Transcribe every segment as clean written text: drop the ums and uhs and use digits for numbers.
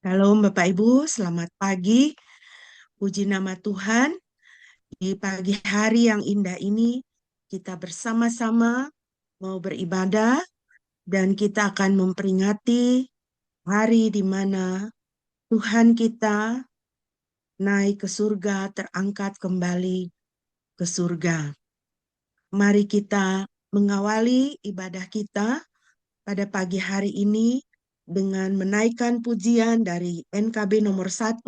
Shalom Bapak Ibu, selamat pagi. Puji nama Tuhan, di pagi hari yang indah ini kita bersama-sama mau beribadah dan kita akan memperingati hari di mana Tuhan kita naik ke surga, terangkat kembali ke surga. Mari kita mengawali ibadah kita pada pagi hari ini dengan menaikkan pujian dari NKB nomor 1,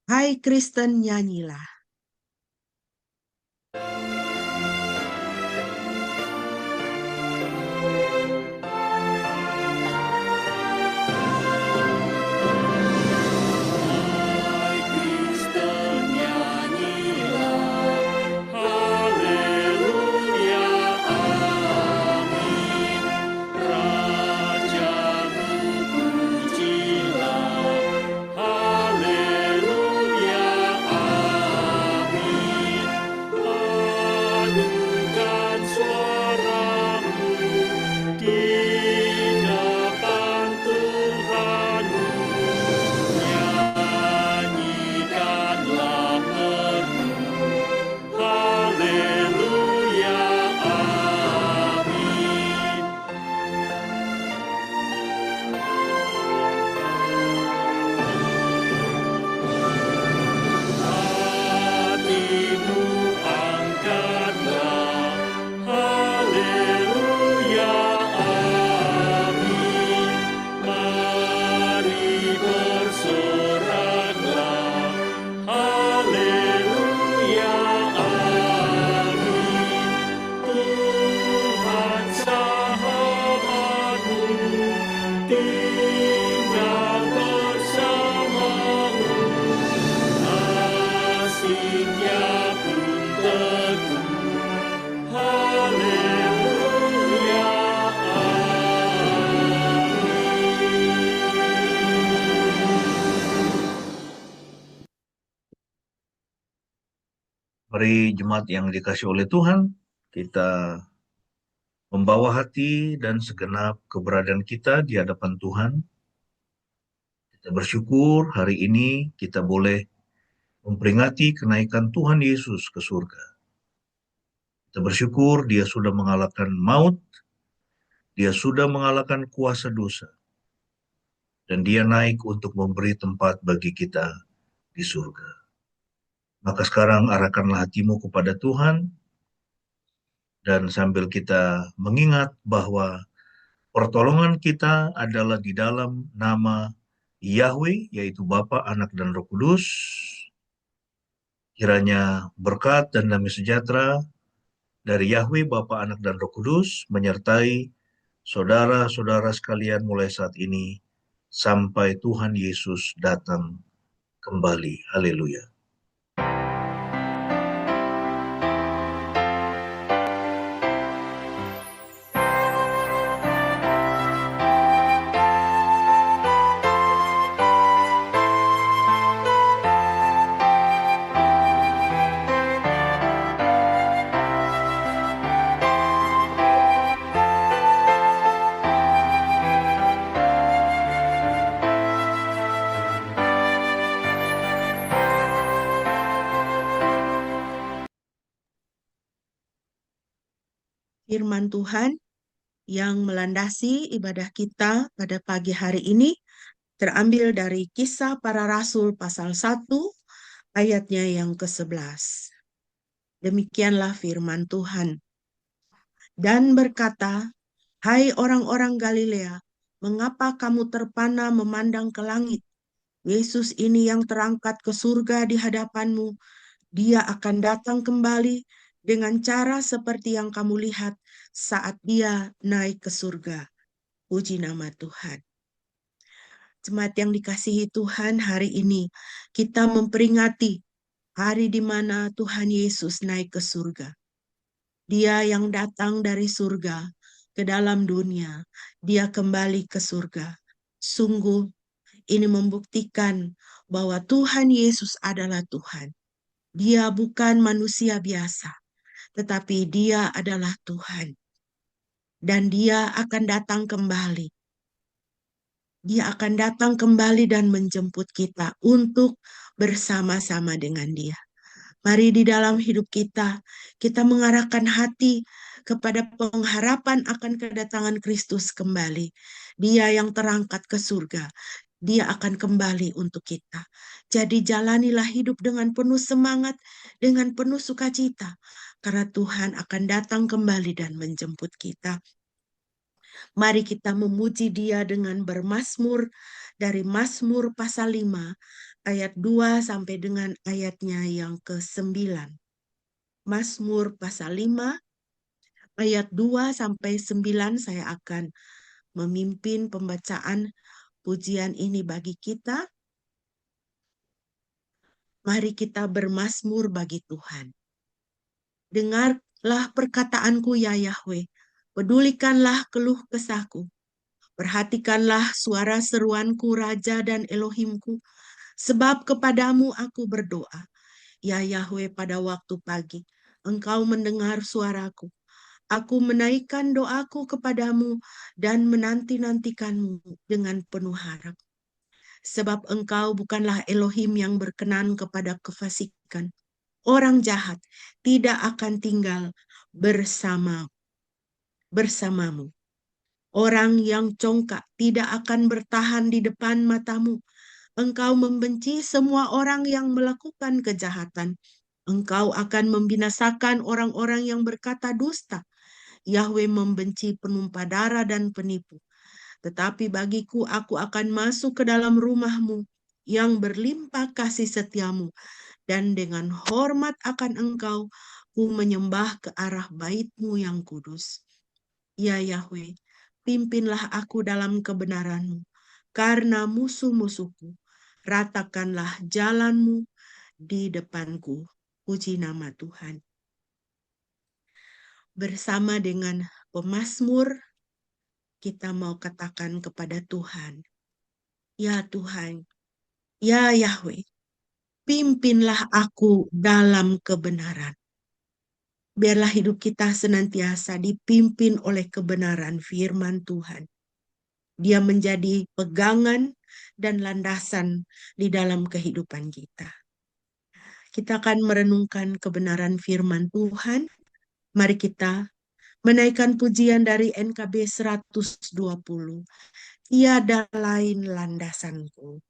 Hai Kristen Nyanyilah. Mari jemaat yang dikasihi oleh Tuhan, kita membawa hati dan segenap keberadaan kita di hadapan Tuhan. Kita bersyukur hari ini kita boleh memperingati kenaikan Tuhan Yesus ke surga. Kita bersyukur Dia sudah mengalahkan maut, Dia sudah mengalahkan kuasa dosa, dan Dia naik untuk memberi tempat bagi kita di surga. Maka sekarang arahkanlah hatimu kepada Tuhan, dan sambil kita mengingat bahwa pertolongan kita adalah di dalam nama Yahweh, yaitu Bapa, Anak, dan Roh Kudus. Kiranya berkat dan damai sejahtera dari Yahweh, Bapa, Anak, dan Roh Kudus menyertai saudara-saudara sekalian mulai saat ini sampai Tuhan Yesus datang kembali. Haleluya. Firman Tuhan yang melandasi ibadah kita pada pagi hari ini terambil dari Kisah Para Rasul pasal 1 ayatnya yang ke-11. Demikianlah firman Tuhan. Dan berkata, Hai orang-orang Galilea, mengapa kamu terpana memandang ke langit? Yesus ini yang terangkat ke surga di hadapanmu, Dia akan datang kembali dengan cara seperti yang kamu lihat saat Dia naik ke surga. Puji nama Tuhan. Jemaat yang dikasihi Tuhan, hari ini kita memperingati hari di mana Tuhan Yesus naik ke surga. Dia yang datang dari surga ke dalam dunia, Dia kembali ke surga. Sungguh ini membuktikan bahwa Tuhan Yesus adalah Tuhan. Dia bukan manusia biasa, tetapi Dia adalah Tuhan. Dan Dia akan datang kembali Dia akan datang kembali dan menjemput kita untuk bersama-sama dengan Dia. Mari di dalam hidup kita, kita mengarahkan hati kepada pengharapan akan kedatangan Kristus kembali. Dia yang terangkat ke surga, dia akan kembali untuk kita. Jadi jalanilah hidup dengan penuh semangat, dengan penuh sukacita, karena Tuhan akan datang kembali dan menjemput kita. Mari kita memuji Dia dengan bermazmur dari Mazmur pasal 5 ayat 2 sampai dengan ayatnya yang ke-9. Mazmur pasal 5 ayat 2 sampai 9 saya akan memimpin pembacaan pujian ini bagi kita. Mari kita bermazmur bagi Tuhan. Dengarlah perkataanku ya Yahweh, pedulikanlah keluh kesahku. Perhatikanlah suara seruanku Raja dan Elohimku, sebab kepadamu aku berdoa. Ya Yahweh, pada waktu pagi, Engkau mendengar suaraku. Aku menaikkan doaku kepadamu dan menanti-nantikanmu dengan penuh harap. Sebab Engkau bukanlah Elohim yang berkenan kepada kefasikan. Orang jahat tidak akan tinggal bersamamu. Orang yang congkak tidak akan bertahan di depan matamu. Engkau membenci semua orang yang melakukan kejahatan. Engkau akan membinasakan orang-orang yang berkata dusta. Yahweh membenci penumpah darah dan penipu. Tetapi bagiku, aku akan masuk ke dalam rumahmu yang berlimpah kasih setiamu. Dan dengan hormat akan engkau, ku menyembah ke arah baitmu yang kudus. Ya Yahweh, pimpinlah aku dalam kebenaranmu, karena musuh-musuhku. Ratakanlah jalanmu di depanku. Puji nama Tuhan. Bersama dengan pemazmur, kita mau katakan kepada Tuhan, ya Tuhan, ya Yahweh, pimpinlah aku dalam kebenaran. Biarlah hidup kita senantiasa dipimpin oleh kebenaran firman Tuhan. Dia menjadi pegangan dan landasan di dalam kehidupan kita. Kita akan merenungkan kebenaran firman Tuhan. Mari kita menaikkan pujian dari NKB 120. Tiada lain landasanku.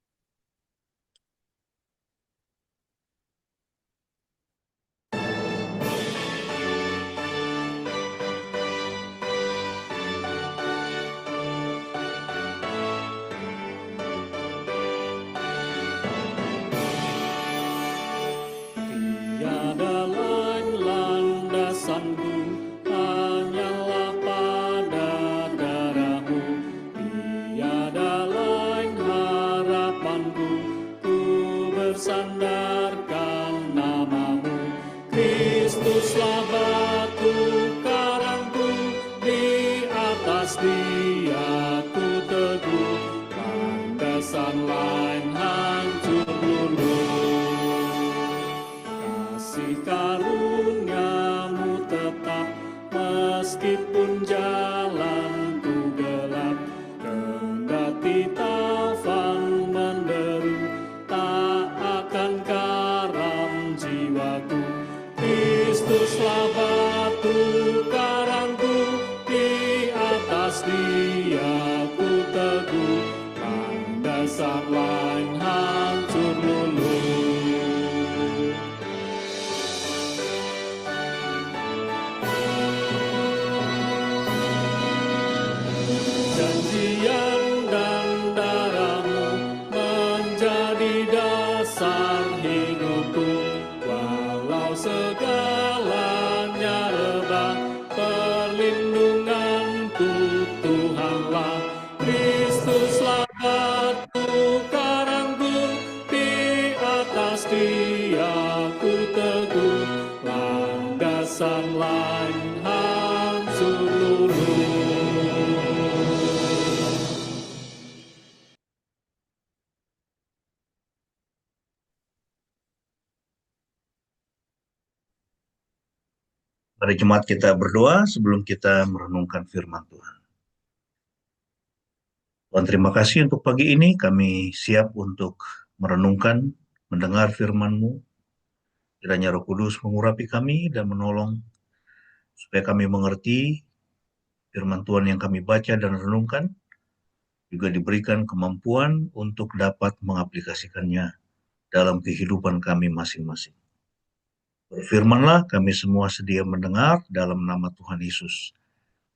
Tiada lain landasanku, hanyalah pada darah-Mu. Tiada lain harapanku, ku bersandarkan nama-Mu. Kristuslah batu karangku, di atas Dia ku teguh, landasan lain hancur luluh. Kasih karuniamu tetap, meskipun jalanku gelap. Kendati taufan menderu, tak akan karam jiwaku. Kristuslah batu karangku, di atas Dia ku teguh, landasan lain hancur luluh. Janjian dan darah-Mu menjadi dasar hidupku. Walau segalanya rebah, perlindunganku Tuhanlah. Kristuslah batu karangku, di atas Dia ku teguh, landasan lain hancur luluh. Mari jemaat kita berdoa sebelum kita merenungkan firman Tuhan. Tuhan, terima kasih untuk pagi ini. Kami siap untuk merenungkan, mendengar firman-Mu. Kiranya Roh Kudus mengurapi kami dan menolong supaya kami mengerti firman Tuhan yang kami baca dan renungkan, juga diberikan kemampuan untuk dapat mengaplikasikannya dalam kehidupan kami masing-masing. Berfirmanlah, kami semua sedia mendengar dalam nama Tuhan Yesus.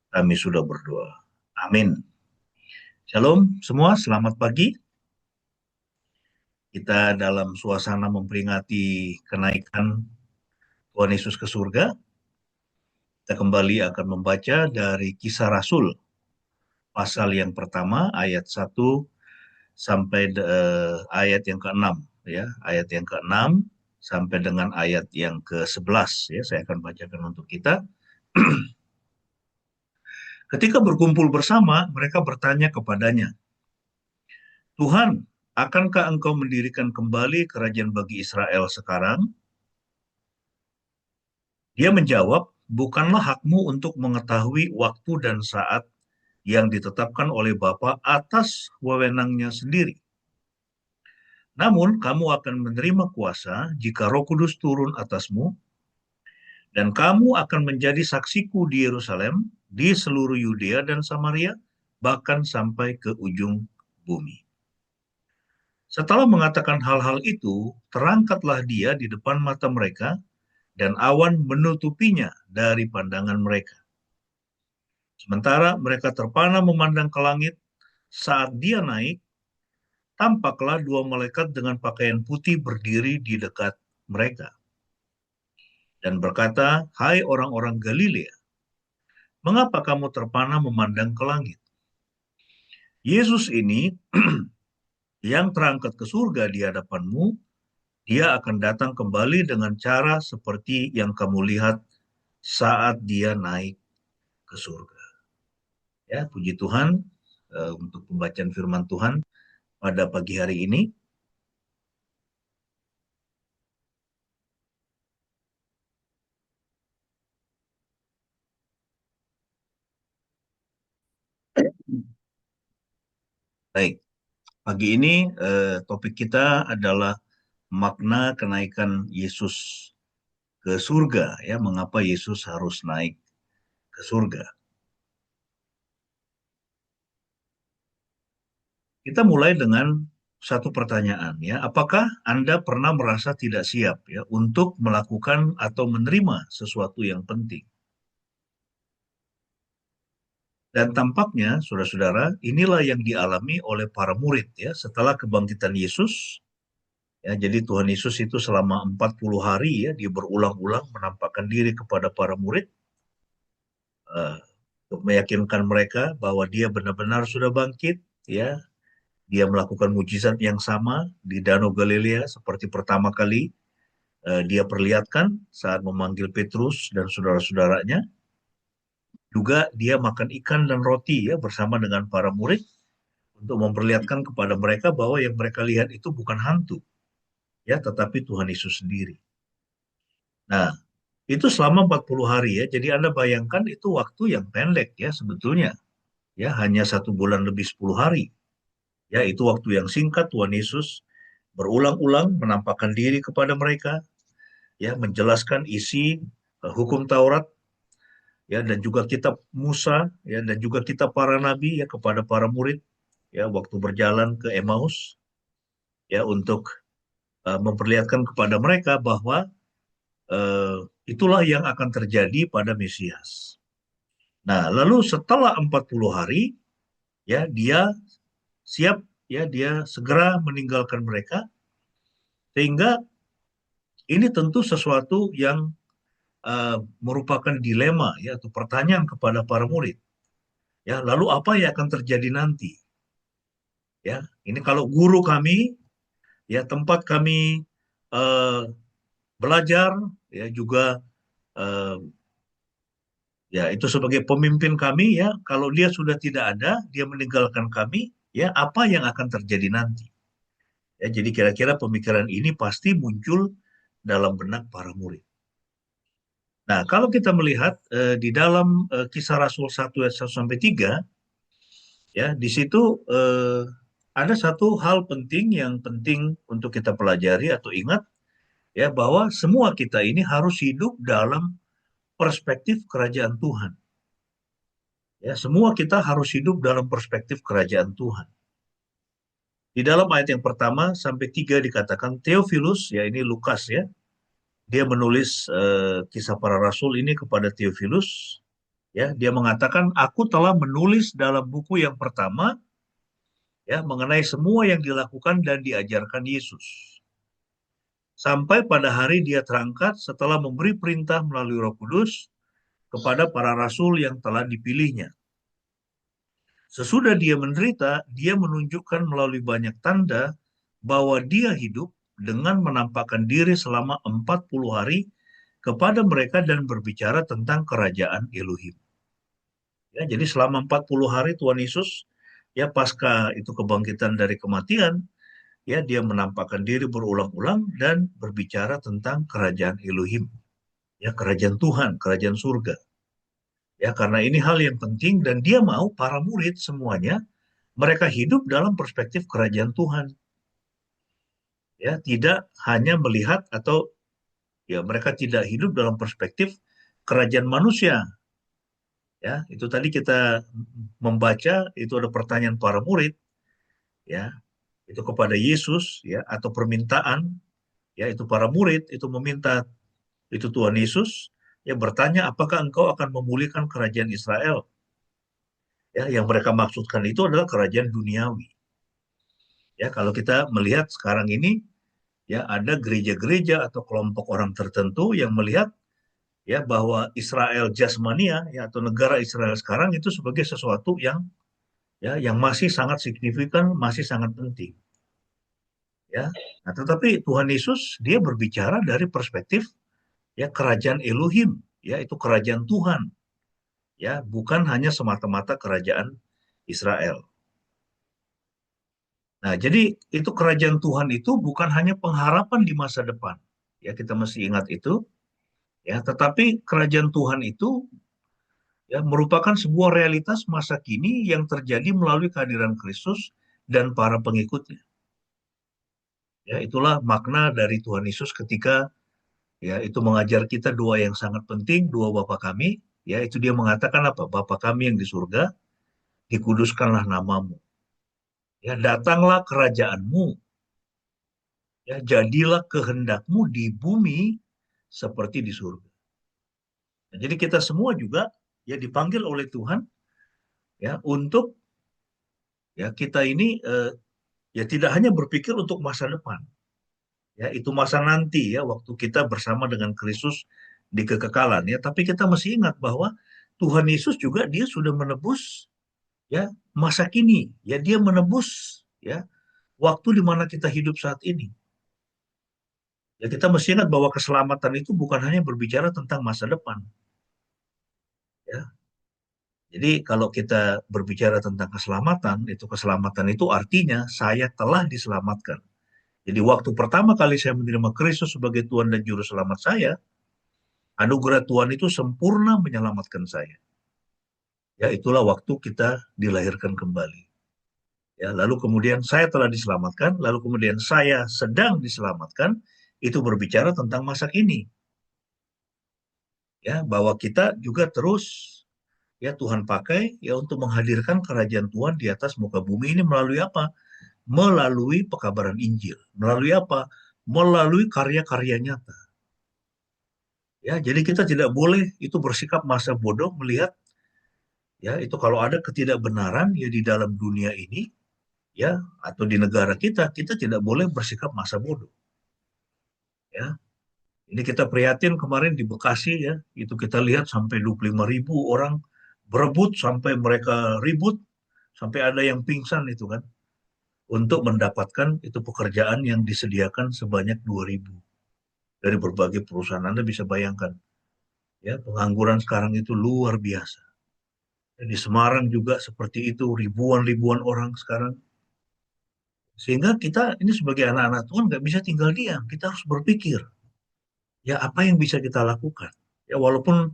Kami sudah berdoa. Amin. Shalom semua, selamat pagi. Kita dalam suasana memperingati kenaikan Tuhan Yesus ke surga. Kita kembali akan membaca dari Kisah Rasul, pasal yang pertama, ayat 1 sampai ayat yang ke-6. Ya, ayat yang ke-6 sampai dengan ayat yang ke-11. Ya, saya akan bacakan untuk kita. Ketika berkumpul bersama, mereka bertanya kepadanya, Tuhan, akankah engkau mendirikan kembali kerajaan bagi Israel sekarang? Dia menjawab, bukanlah hakmu untuk mengetahui waktu dan saat yang ditetapkan oleh Bapa atas wewenangnya sendiri. Namun, kamu akan menerima kuasa jika Roh Kudus turun atasmu, dan kamu akan menjadi saksiku di Yerusalem, di seluruh Yudea dan Samaria, bahkan sampai ke ujung bumi. Setelah mengatakan hal-hal itu, terangkatlah dia di depan mata mereka, dan awan menutupinya dari pandangan mereka. Sementara mereka terpana memandang ke langit, saat dia naik, tampaklah dua malaikat dengan pakaian putih berdiri di dekat mereka. Dan berkata, hai orang-orang Galilea, mengapa kamu terpana memandang ke langit? Yesus ini yang terangkat ke surga di hadapanmu, dia akan datang kembali dengan cara seperti yang kamu lihat saat dia naik ke surga. Ya, puji Tuhan untuk pembacaan firman Tuhan pada pagi hari ini. Baik, pagi ini topik kita adalah makna kenaikan Yesus ke surga, ya, mengapa Yesus harus naik ke surga. Kita mulai dengan satu pertanyaan, ya, apakah Anda pernah merasa tidak siap, ya, untuk melakukan atau menerima sesuatu yang penting? Dan tampaknya, saudara-saudara, inilah yang dialami oleh para murid, ya, setelah kebangkitan Yesus. Ya, jadi Tuhan Yesus itu selama 40 hari, ya, dia berulang-ulang menampakkan diri kepada para murid, untuk meyakinkan mereka bahwa dia benar-benar sudah bangkit, ya. Dia melakukan mujizat yang sama di Danau Galilea seperti pertama kali dia perlihatkan saat memanggil Petrus dan saudara-saudaranya. Juga dia makan ikan dan roti, ya, bersama dengan para murid untuk memperlihatkan kepada mereka bahwa yang mereka lihat itu bukan hantu, ya, tetapi Tuhan Yesus sendiri. Nah, itu selama 40 hari, ya. Jadi Anda bayangkan itu waktu yang pendek, ya, sebetulnya. Ya, hanya 1 bulan lebih 10 hari. Ya, itu waktu yang singkat Tuhan Yesus berulang-ulang menampakkan diri kepada mereka, ya, menjelaskan isi hukum Taurat, ya, dan juga kitab Musa, ya, dan juga kitab para nabi, ya, kepada para murid, ya, waktu berjalan ke Emmaus, ya, untuk memperlihatkan kepada mereka bahwa itulah yang akan terjadi pada Mesias. Nah, lalu setelah 40 hari, ya, dia siap, ya, dia segera meninggalkan mereka, sehingga ini tentu sesuatu yang merupakan dilema, ya, atau pertanyaan kepada para murid. Ya, lalu apa yang akan terjadi nanti? Ya, ini kalau guru kami, ya, tempat kami belajar, ya, juga ya, itu sebagai pemimpin kami, ya, kalau dia sudah tidak ada, dia meninggalkan kami, ya, apa yang akan terjadi nanti? Ya, jadi kira-kira pemikiran ini pasti muncul dalam benak para murid. Nah, kalau kita melihat di dalam Kisah Rasul 1 ayat 1 sampai 3, Ya, di situ ada satu hal penting yang penting untuk kita pelajari atau ingat, ya, bahwa semua kita ini harus hidup dalam perspektif kerajaan Tuhan. Ya, semua kita harus hidup dalam perspektif kerajaan Tuhan. Di dalam ayat yang pertama sampai 3 dikatakan Theophilus, ya ini Lukas ya, dia menulis kisah para rasul ini kepada Theophilus, ya, dia mengatakan aku telah menulis dalam buku yang pertama ya mengenai semua yang dilakukan dan diajarkan Yesus. Sampai pada hari dia terangkat setelah memberi perintah melalui Roh Kudus kepada para rasul yang telah dipilihnya. Sesudah dia menderita, dia menunjukkan melalui banyak tanda bahwa dia hidup dengan menampakkan diri selama 40 hari kepada mereka dan berbicara tentang kerajaan Elohim. Ya, jadi selama 40 hari Tuhan Yesus, ya pasca itu kebangkitan dari kematian, ya dia menampakkan diri berulang-ulang dan berbicara tentang kerajaan Elohim, ya kerajaan Tuhan, kerajaan surga. Ya karena ini hal yang penting dan dia mau para murid semuanya mereka hidup dalam perspektif kerajaan Tuhan. Ya, tidak hanya melihat atau ya mereka tidak hidup dalam perspektif kerajaan manusia. Ya, itu tadi kita membaca itu ada pertanyaan para murid ya, itu kepada Yesus ya atau permintaan ya itu para murid itu meminta itu Tuhan Yesus ya bertanya apakah engkau akan memulihkan kerajaan Israel? Ya, yang mereka maksudkan itu adalah kerajaan duniawi. Ya, kalau kita melihat sekarang ini ya ada gereja-gereja atau kelompok orang tertentu yang melihat ya bahwa Israel jasmania ya atau negara Israel sekarang itu sebagai sesuatu yang ya yang masih sangat signifikan, masih sangat penting. Ya. Nah, tetapi Tuhan Yesus dia berbicara dari perspektif ya kerajaan Elohim, ya itu kerajaan Tuhan. Ya, bukan hanya semata-mata kerajaan Israel. Nah, jadi itu kerajaan Tuhan itu bukan hanya pengharapan di masa depan. Ya, kita mesti ingat itu. Ya, tetapi kerajaan Tuhan itu ya merupakan sebuah realitas masa kini yang terjadi melalui kehadiran Kristus dan para pengikutnya. Ya, itulah makna dari Tuhan Yesus ketika ya itu mengajar kita dua yang sangat penting, dua Bapa kami, ya itu dia mengatakan apa? Bapa kami yang di surga, dikuduskanlah namamu. Ya, datanglah kerajaanmu. Ya, jadilah kehendakmu di bumi seperti di surga. Nah, jadi kita semua juga ya dipanggil oleh Tuhan ya untuk ya kita ini ya tidak hanya berpikir untuk masa depan. Ya, itu masa nanti ya waktu kita bersama dengan Kristus di kekekalan ya, tapi kita mesti ingat bahwa Tuhan Yesus juga dia sudah menebus ya masa kini. Ya, dia menebus ya waktu di mana kita hidup saat ini. Ya, kita mesti ingat bahwa keselamatan itu bukan hanya berbicara tentang masa depan. Ya, jadi kalau kita berbicara tentang keselamatan itu artinya saya telah diselamatkan. Jadi waktu pertama kali saya menerima Kristus sebagai Tuhan dan Juru Selamat saya, anugerah Tuhan itu sempurna menyelamatkan saya. Ya, itulah waktu kita dilahirkan kembali. Ya, lalu kemudian saya telah diselamatkan, lalu kemudian saya sedang diselamatkan, itu berbicara tentang masa kini. Ya, bahwa kita juga terus ya Tuhan pakai ya untuk menghadirkan kerajaan Tuhan di atas muka bumi ini melalui apa? Melalui pekabaran Injil. Melalui apa? Melalui karya-karya nyata. Ya, jadi kita tidak boleh itu bersikap masa bodoh melihat ya itu kalau ada ketidakbenaran ya di dalam dunia ini ya atau di negara kita, kita tidak boleh bersikap masa bodoh. Ya, ini kita prihatin kemarin di Bekasi ya, itu kita lihat sampai 25.000 orang berebut sampai mereka ribut sampai ada yang pingsan itu kan untuk mendapatkan itu pekerjaan yang disediakan sebanyak 2.000 dari berbagai perusahaan. Anda bisa bayangkan ya pengangguran sekarang itu luar biasa. Dan di Semarang juga seperti itu ribuan-ribuan orang sekarang. Sehingga kita ini sebagai anak-anak Tuhan nggak bisa tinggal diam. Kita harus berpikir, ya apa yang bisa kita lakukan. Ya walaupun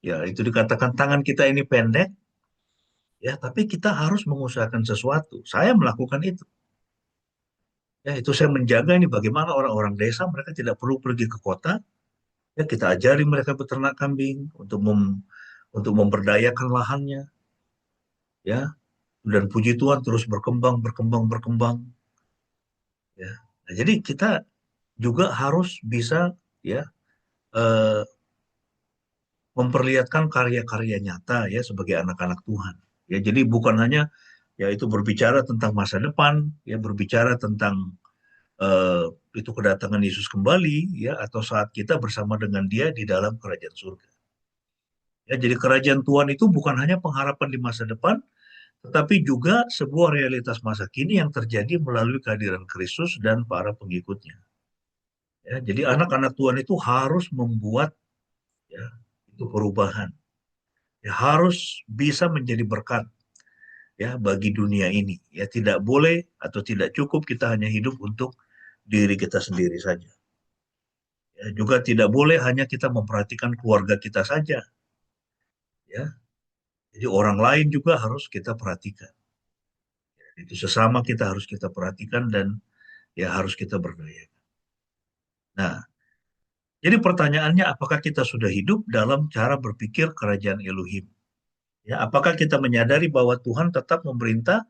ya itu dikatakan tangan kita ini pendek, Ya, tapi kita harus mengusahakan sesuatu. Saya melakukan itu. Ya, itu saya menjaga ini bagaimana orang-orang desa mereka tidak perlu pergi ke kota. Ya, kita ajari mereka beternak kambing untuk memberdayakan lahannya. Ya, dan puji Tuhan terus berkembang, berkembang, berkembang. Ya, nah, jadi kita juga harus bisa ya eh, memperlihatkan karya-karya nyata ya sebagai anak-anak Tuhan. Ya, jadi bukan hanya ya itu berbicara tentang masa depan, ya berbicara tentang eh, itu kedatangan Yesus kembali ya atau saat kita bersama dengan Dia di dalam kerajaan surga. Ya, jadi kerajaan Tuhan itu bukan hanya pengharapan di masa depan, tetapi juga sebuah realitas masa kini yang terjadi melalui kehadiran Kristus dan para pengikutnya. Ya, jadi anak-anak Tuhan itu harus membuat ya itu perubahan. Ya, harus bisa menjadi berkat ya bagi dunia ini. Ya, tidak boleh atau tidak cukup kita hanya hidup untuk diri kita sendiri saja. Ya, juga tidak boleh hanya kita memperhatikan keluarga kita saja. Ya, jadi orang lain juga harus kita perhatikan. Itu sesama kita harus kita perhatikan dan ya harus kita berdaya. Nah, jadi pertanyaannya apakah kita sudah hidup dalam cara berpikir kerajaan Elohim? Ya, apakah kita menyadari bahwa Tuhan tetap memerintah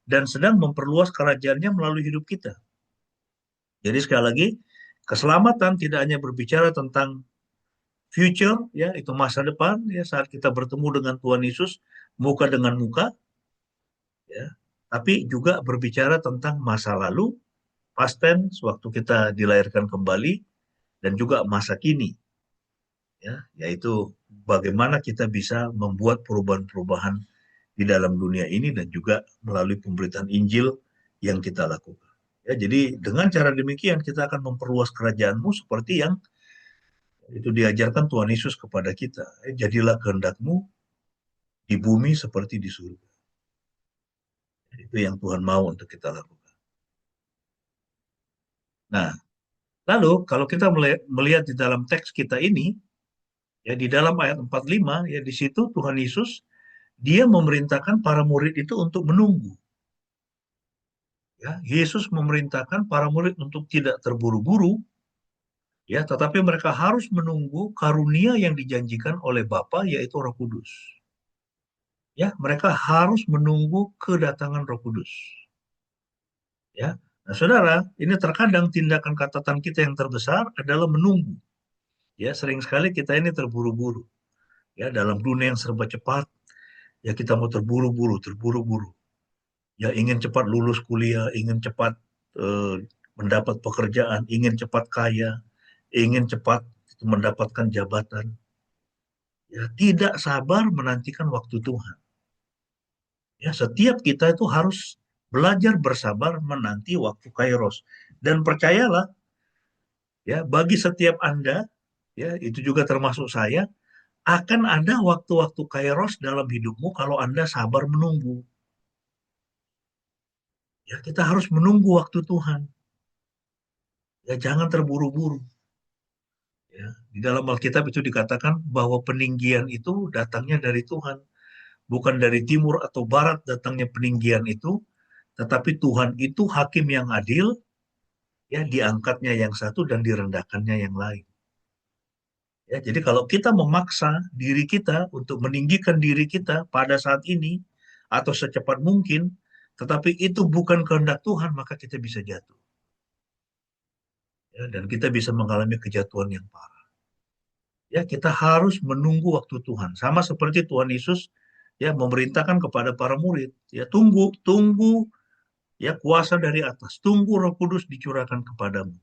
dan sedang memperluas kerajaannya melalui hidup kita? Jadi sekali lagi, keselamatan tidak hanya berbicara tentang future, ya itu masa depan, ya saat kita bertemu dengan Tuhan Yesus muka dengan muka, ya, tapi juga berbicara tentang masa lalu, past tense, waktu kita dilahirkan kembali, dan juga masa kini, ya, yaitu bagaimana kita bisa membuat perubahan-perubahan di dalam dunia ini dan juga melalui pemberitaan Injil yang kita lakukan. Ya, jadi dengan cara demikian kita akan memperluas kerajaanmu seperti yang itu diajarkan Tuhan Yesus kepada kita. Jadilah kehendakmu di bumi seperti di surga. Itu yang Tuhan mau untuk kita lakukan. Nah, lalu kalau kita melihat di dalam teks kita ini, ya di dalam ayat 45, ya di situ Tuhan Yesus, dia memerintahkan para murid itu untuk menunggu. Ya, Yesus memerintahkan para murid untuk tidak terburu-buru, ya, tetapi mereka harus menunggu karunia yang dijanjikan oleh Bapa, yaitu Roh Kudus. Ya, mereka harus menunggu kedatangan Roh Kudus. Ya, nah, saudara, ini terkadang tindakan catatan kita yang terbesar adalah menunggu. Ya, sering sekali kita ini terburu-buru. Ya, dalam dunia yang serba cepat, ya kita mau terburu-buru, terburu-buru. Ya, ingin cepat lulus kuliah, ingin cepat eh, mendapat pekerjaan, ingin cepat kaya, ingin cepat mendapatkan jabatan. Ya, tidak sabar menantikan waktu Tuhan. Ya, setiap kita itu harus belajar bersabar menanti waktu Kairos. Dan percayalah, ya, bagi setiap Anda, ya, itu juga termasuk saya, akan ada waktu-waktu Kairos dalam hidupmu kalau Anda sabar menunggu. Ya, kita harus menunggu waktu Tuhan. Ya, jangan terburu-buru. Ya, di dalam Alkitab itu dikatakan bahwa peninggian itu datangnya dari Tuhan, bukan dari timur atau barat datangnya peninggian itu, tetapi Tuhan itu hakim yang adil, ya diangkatnya yang satu dan direndahkannya yang lain. Ya, jadi kalau kita memaksa diri kita untuk meninggikan diri kita pada saat ini atau secepat mungkin, tetapi itu bukan kehendak Tuhan, maka kita bisa jatuh. Ya, dan kita bisa mengalami kejatuhan yang parah. Ya, kita harus menunggu waktu Tuhan. Sama seperti Tuhan Yesus ya memerintahkan kepada para murid, ya tunggu, tunggu ya kuasa dari atas, tunggu Roh Kudus dicurahkan kepadamu.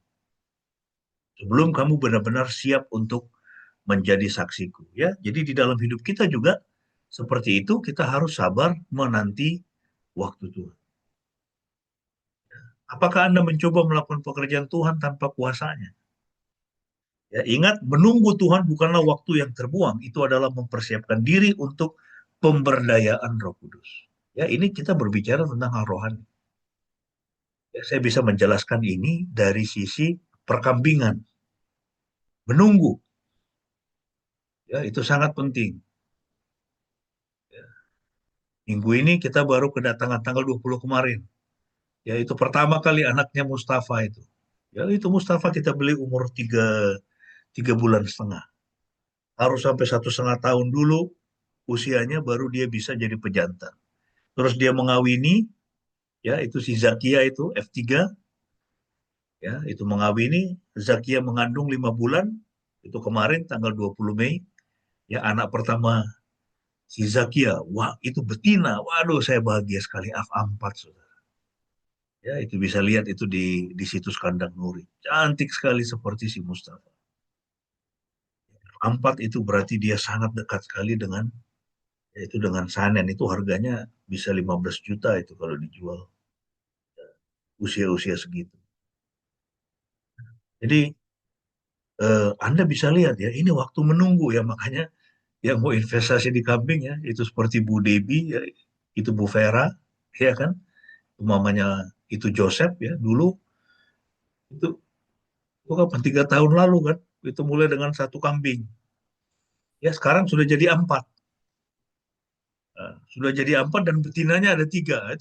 Sebelum kamu benar-benar siap untuk menjadi saksiku, ya. Jadi di dalam hidup kita juga seperti itu, kita harus sabar menanti waktu Tuhan. Apakah Anda mencoba melakukan pekerjaan Tuhan tanpa kuasanya? Ya, ingat, menunggu Tuhan bukanlah waktu yang terbuang, itu adalah mempersiapkan diri untuk pemberdayaan Roh Kudus. Ya, ini kita berbicara tentang hal rohani. Ya, saya bisa menjelaskan ini dari sisi perkambingan. Menunggu, ya itu sangat penting. Ya, Minggu ini kita baru kedatangan tanggal 20 kemarin. Ya, itu pertama kali anaknya Mustafa itu. Ya, itu Mustafa kita beli umur 3 bulan setengah. Harus sampai 1,5 tahun dulu usianya baru dia bisa jadi pejantan. Terus dia mengawini, ya itu si Zakia itu F3, ya itu mengawini. Zakia mengandung 5 bulan, itu kemarin tanggal 20 Mei, ya anak pertama si Zakia. Wah, itu betina. Waduh, saya bahagia sekali. F4, saudara. Ya, itu bisa lihat itu di situs Kandang Nuri. Cantik sekali seperti si Mustafa. Empat itu berarti dia sangat dekat sekali dengan, yaitu dengan Sanen. Itu harganya bisa 15 juta itu kalau dijual usia-usia segitu. Jadi Anda bisa lihat ya, ini waktu menunggu ya, makanya yang mau investasi di kambing ya, itu seperti Bu Debi, ya, itu Bu Vera, ya kan, itu mamanya itu Joseph ya, dulu itu, itu kapan 3 tahun lalu kan, itu mulai dengan satu kambing, ya sekarang sudah jadi 4. Nah, sudah jadi 4 dan betinanya ada 3.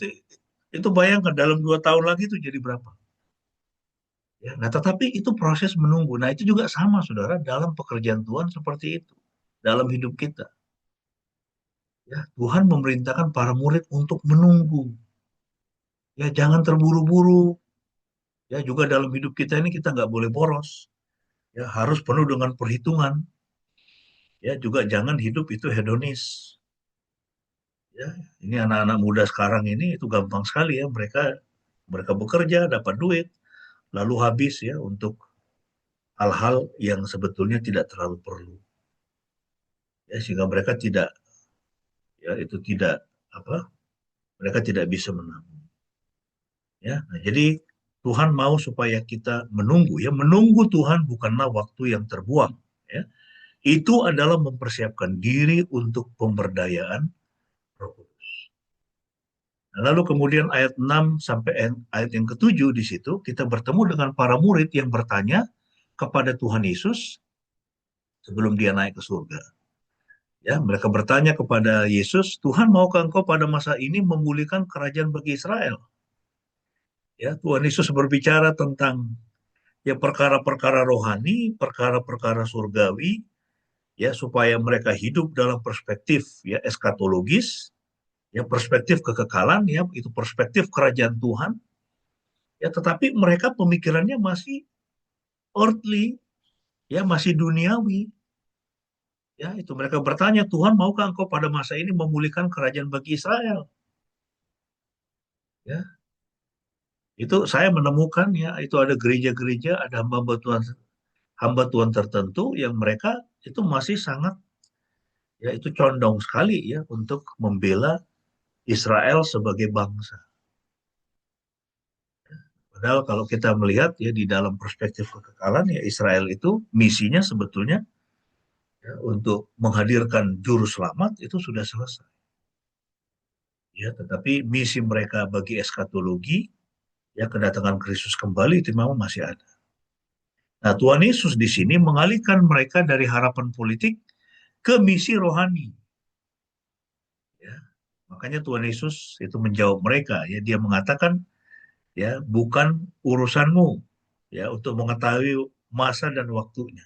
Itu bayangkan dalam 2 tahun lagi itu jadi berapa? Ya, nah tetapi itu proses menunggu. Nah itu juga sama saudara dalam pekerjaan Tuhan seperti itu dalam hidup kita. Ya, Tuhan memerintahkan para murid untuk menunggu. Ya, jangan terburu-buru. Ya, juga dalam hidup kita ini kita nggak boleh boros. Ya, harus penuh dengan perhitungan. Ya, juga jangan hidup itu hedonis. Ya, ini anak-anak muda sekarang ini itu gampang sekali ya, mereka mereka bekerja, dapat duit, lalu habis ya untuk hal-hal yang sebetulnya tidak terlalu perlu. Ya, sehingga mereka tidak, ya itu tidak apa, mereka tidak bisa menabung. Ya, nah, jadi Tuhan mau supaya kita menunggu ya, menunggu Tuhan bukanlah waktu yang terbuang. Ya, itu adalah mempersiapkan diri untuk pemberdayaan Roh Kudus. Nah, lalu kemudian ayat 6 sampai ayat yang ketujuh di situ kita bertemu dengan para murid yang bertanya kepada Tuhan Yesus sebelum dia naik ke surga. Ya, mereka bertanya kepada Yesus, Tuhan maukah engkau pada masa ini memulihkan kerajaan bagi Israel? Ya, Tuhan Yesus berbicara tentang ya perkara-perkara rohani, perkara-perkara surgawi, ya supaya mereka hidup dalam perspektif ya eskatologis, ya perspektif kekekalan, ya itu perspektif kerajaan Tuhan, ya tetapi mereka pemikirannya masih earthly, ya masih duniawi. Ya, itu mereka bertanya, Tuhan maukah engkau pada masa ini memulihkan kerajaan bagi Israel? Ya, itu saya menemukan ya, itu ada gereja-gereja, ada hamba Tuhan tertentu yang mereka itu masih sangat ya itu condong sekali ya untuk membela Israel sebagai bangsa. Padahal kalau kita melihat ya di dalam perspektif kekekalan ya Israel itu misinya sebetulnya ya, untuk menghadirkan juru selamat itu sudah selesai. Ya, tetapi misi mereka bagi eskatologi ya kedatangan Kristus kembali itu memang masih ada. Nah, Tuhan Yesus di sini mengalihkan mereka dari harapan politik ke misi rohani. Ya, makanya Tuhan Yesus itu menjawab mereka ya dia mengatakan ya bukan urusanmu ya untuk mengetahui masa dan waktunya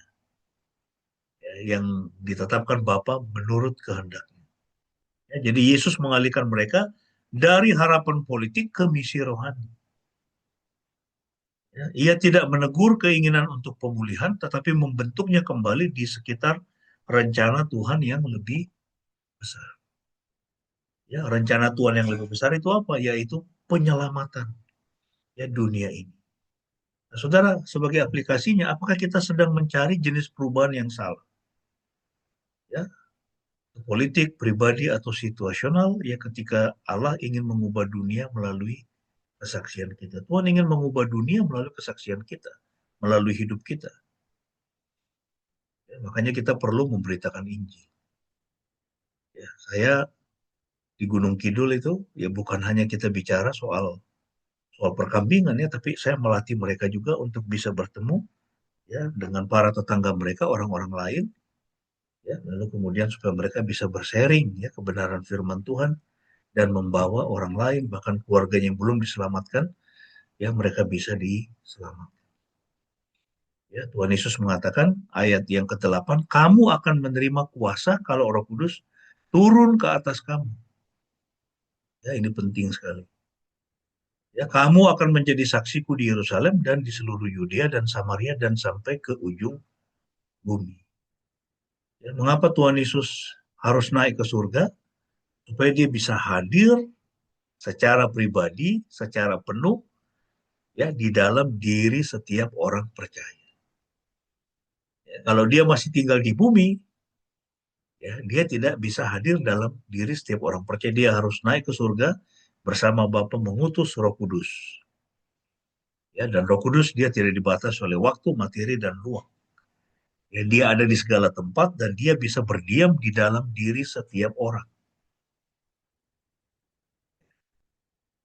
ya, yang ditetapkan Bapa menurut kehendaknya. Ya, jadi Yesus mengalihkan mereka dari harapan politik ke misi rohani. Ya, ia tidak menegur keinginan untuk pemulihan, tetapi membentuknya kembali di sekitar rencana Tuhan yang lebih besar. Ya, rencana Tuhan yang lebih besar itu apa? Yaitu penyelamatan ya dunia ini. Nah, saudara, sebagai aplikasinya, apakah kita sedang mencari jenis perubahan yang salah? Ya, politik, pribadi, atau situasional, ya ketika Allah ingin mengubah dunia melalui kesaksian kita. Tuhan ingin mengubah dunia melalui kesaksian kita, melalui hidup kita. Ya, makanya kita perlu memberitakan Injil. Ya, saya di Gunung Kidul itu, ya bukan hanya kita bicara soal soal perkambingan ya, tapi saya melatih mereka juga untuk bisa bertemu ya dengan para tetangga mereka, orang-orang lain, ya lalu kemudian supaya mereka bisa bersharing ya kebenaran firman Tuhan dan membawa orang lain, bahkan keluarganya yang belum diselamatkan, ya mereka bisa diselamatkan. Ya, Tuhan Yesus mengatakan ayat yang ke-8, kamu akan menerima kuasa kalau Roh Kudus turun ke atas kamu. Ya, ini penting sekali. Ya, kamu akan menjadi saksiku di Yerusalem dan di seluruh Yudea dan Samaria dan sampai ke ujung bumi. Ya, mengapa Tuhan Yesus harus naik ke surga? Supaya dia bisa hadir secara pribadi, secara penuh, ya di dalam diri setiap orang percaya. Ya, kalau dia masih tinggal di bumi, ya dia tidak bisa hadir dalam diri setiap orang percaya. Dia harus naik ke surga bersama Bapa mengutus Roh Kudus. Ya, dan Roh Kudus dia tidak dibatasi oleh waktu, materi, dan ruang. Ya, dia ada di segala tempat dan dia bisa berdiam di dalam diri setiap orang.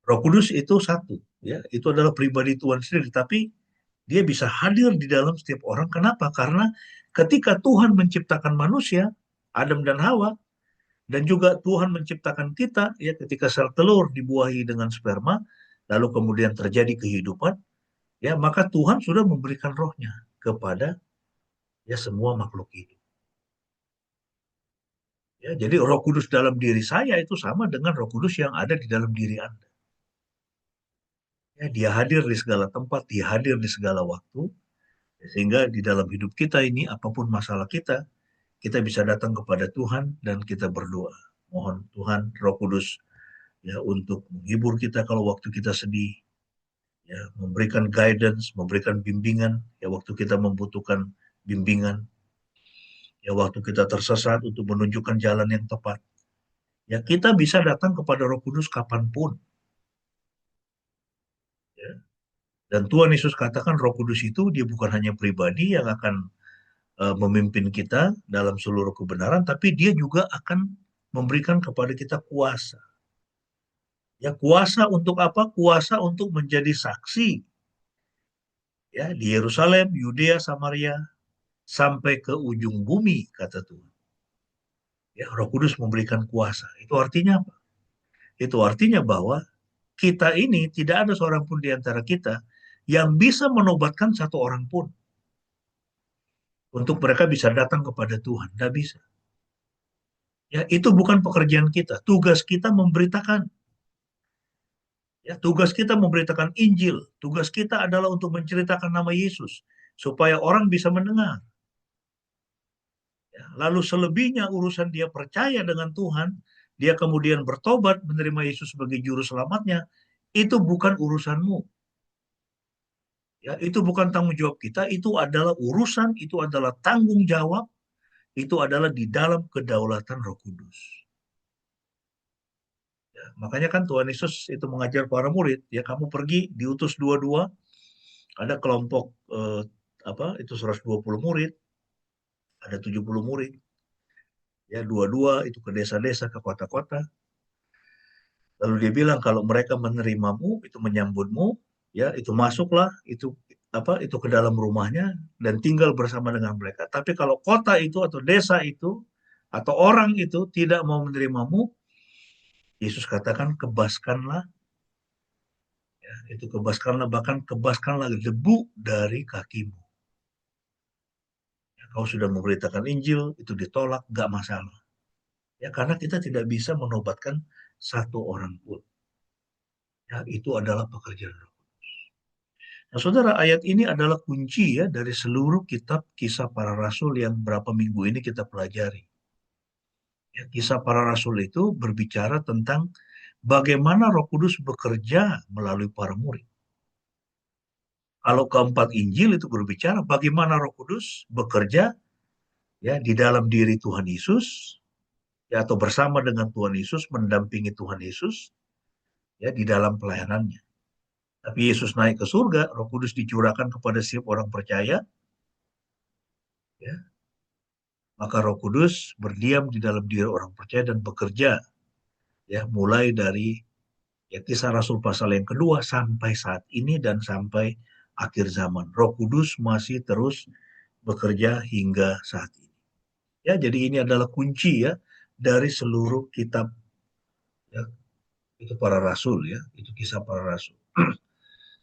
Roh Kudus itu satu, ya, itu adalah pribadi Tuhan sendiri, tapi dia bisa hadir di dalam setiap orang. Kenapa? Karena ketika Tuhan menciptakan manusia, Adam dan Hawa, dan juga Tuhan menciptakan kita, ya ketika sel telur dibuahi dengan sperma, lalu kemudian terjadi kehidupan, ya maka Tuhan sudah memberikan rohnya kepada ya semua makhluk hidup. Ya, jadi Roh Kudus dalam diri saya itu sama dengan Roh Kudus yang ada di dalam diri Anda. Ya, dia hadir di segala tempat, dia hadir di segala waktu, sehingga di dalam hidup kita ini, apapun masalah kita bisa datang kepada Tuhan dan kita berdoa. Mohon Tuhan Roh Kudus ya untuk menghibur kita kalau waktu kita sedih, ya memberikan guidance, memberikan bimbingan, ya waktu kita membutuhkan bimbingan, ya waktu kita tersesat untuk menunjukkan jalan yang tepat. Ya kita bisa datang kepada Roh Kudus kapanpun. Ya. Dan Tuhan Yesus katakan Roh Kudus itu dia bukan hanya pribadi yang akan memimpin kita dalam seluruh kebenaran, tapi dia juga akan memberikan kepada kita kuasa. Ya, kuasa untuk apa? Kuasa untuk menjadi saksi. Ya, di Yerusalem, Yudea, Samaria, sampai ke ujung bumi, kata Tuhan. Ya, Roh Kudus memberikan kuasa. Itu artinya apa? Itu artinya bahwa kita ini tidak ada seorang pun di antara kita yang bisa menobatkan satu orang pun. Untuk mereka bisa datang kepada Tuhan. Tidak bisa. Ya, itu bukan pekerjaan kita. Tugas kita memberitakan. Ya, tugas kita memberitakan Injil. Tugas kita adalah untuk menceritakan nama Yesus supaya orang bisa mendengar. Ya, lalu selebihnya urusan dia percaya dengan Tuhan, dia kemudian bertobat menerima Yesus sebagai juru selamatnya, itu bukan urusanmu. Ya, itu bukan tanggung jawab kita, itu adalah urusan, itu adalah tanggung jawab, itu adalah di dalam kedaulatan Roh Kudus. Ya, makanya kan Tuhan Yesus itu mengajar para murid, ya kamu pergi diutus dua-dua, ada kelompok apa itu 120 murid, ada 70 murid, ya dua-dua itu ke desa-desa, ke kota-kota. Lalu dia bilang kalau mereka menerimamu, itu menyambutmu, ya itu masuklah, itu apa itu ke dalam rumahnya dan tinggal bersama dengan mereka. Tapi kalau kota itu atau desa itu atau orang itu tidak mau menerimamu, Yesus katakan kebaskanlah, ya, itu kebaskanlah, bahkan kebaskanlah debu dari kakimu. Ya, kau sudah memberitakan Injil, itu ditolak, gak masalah. Ya, karena kita tidak bisa menobatkan satu orang pun. Ya, itu adalah pekerjaan Roh. Nah, saudara, ayat ini adalah kunci ya dari seluruh kitab Kisah Para Rasul yang berapa minggu ini kita pelajari. Ya, Kisah Para Rasul itu berbicara tentang bagaimana Roh Kudus bekerja melalui para murid. Kalau keempat Injil itu berbicara bagaimana Roh Kudus bekerja ya di dalam diri Tuhan Yesus, ya atau bersama dengan Tuhan Yesus, mendampingi Tuhan Yesus ya di dalam pelayanannya. Tapi Yesus naik ke surga, Roh Kudus dicurahkan kepada setiap orang percaya, ya, maka Roh Kudus berdiam di dalam diri orang percaya dan bekerja, ya mulai dari ya Kisah Rasul pasal yang kedua sampai saat ini dan sampai akhir zaman. Roh Kudus masih terus bekerja hingga saat ini. Ya, jadi ini adalah kunci ya dari seluruh kitab ya, Itu para rasul ya, itu kisah para rasul.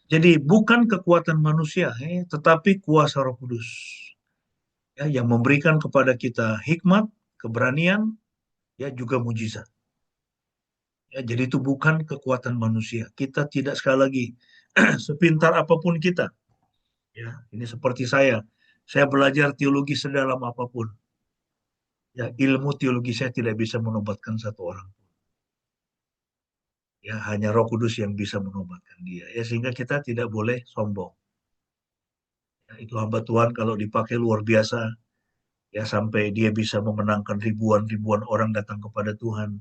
Jadi bukan kekuatan manusia, tetapi kuasa Roh Kudus ya, yang memberikan kepada kita hikmat, keberanian, ya juga mujizat. Ya, jadi itu bukan kekuatan manusia. Kita tidak sekali lagi sepintar apapun kita. Ya, ini seperti saya belajar teologi sedalam apapun. Ya, ilmu teologi saya tidak bisa menobatkan satu orang. Ya, hanya Roh Kudus yang bisa menobatkan dia. Ya, sehingga kita tidak boleh sombong. Ya, itu hamba Tuhan kalau dipakai luar biasa. Ya, sampai dia bisa memenangkan ribuan-ribuan orang datang kepada Tuhan.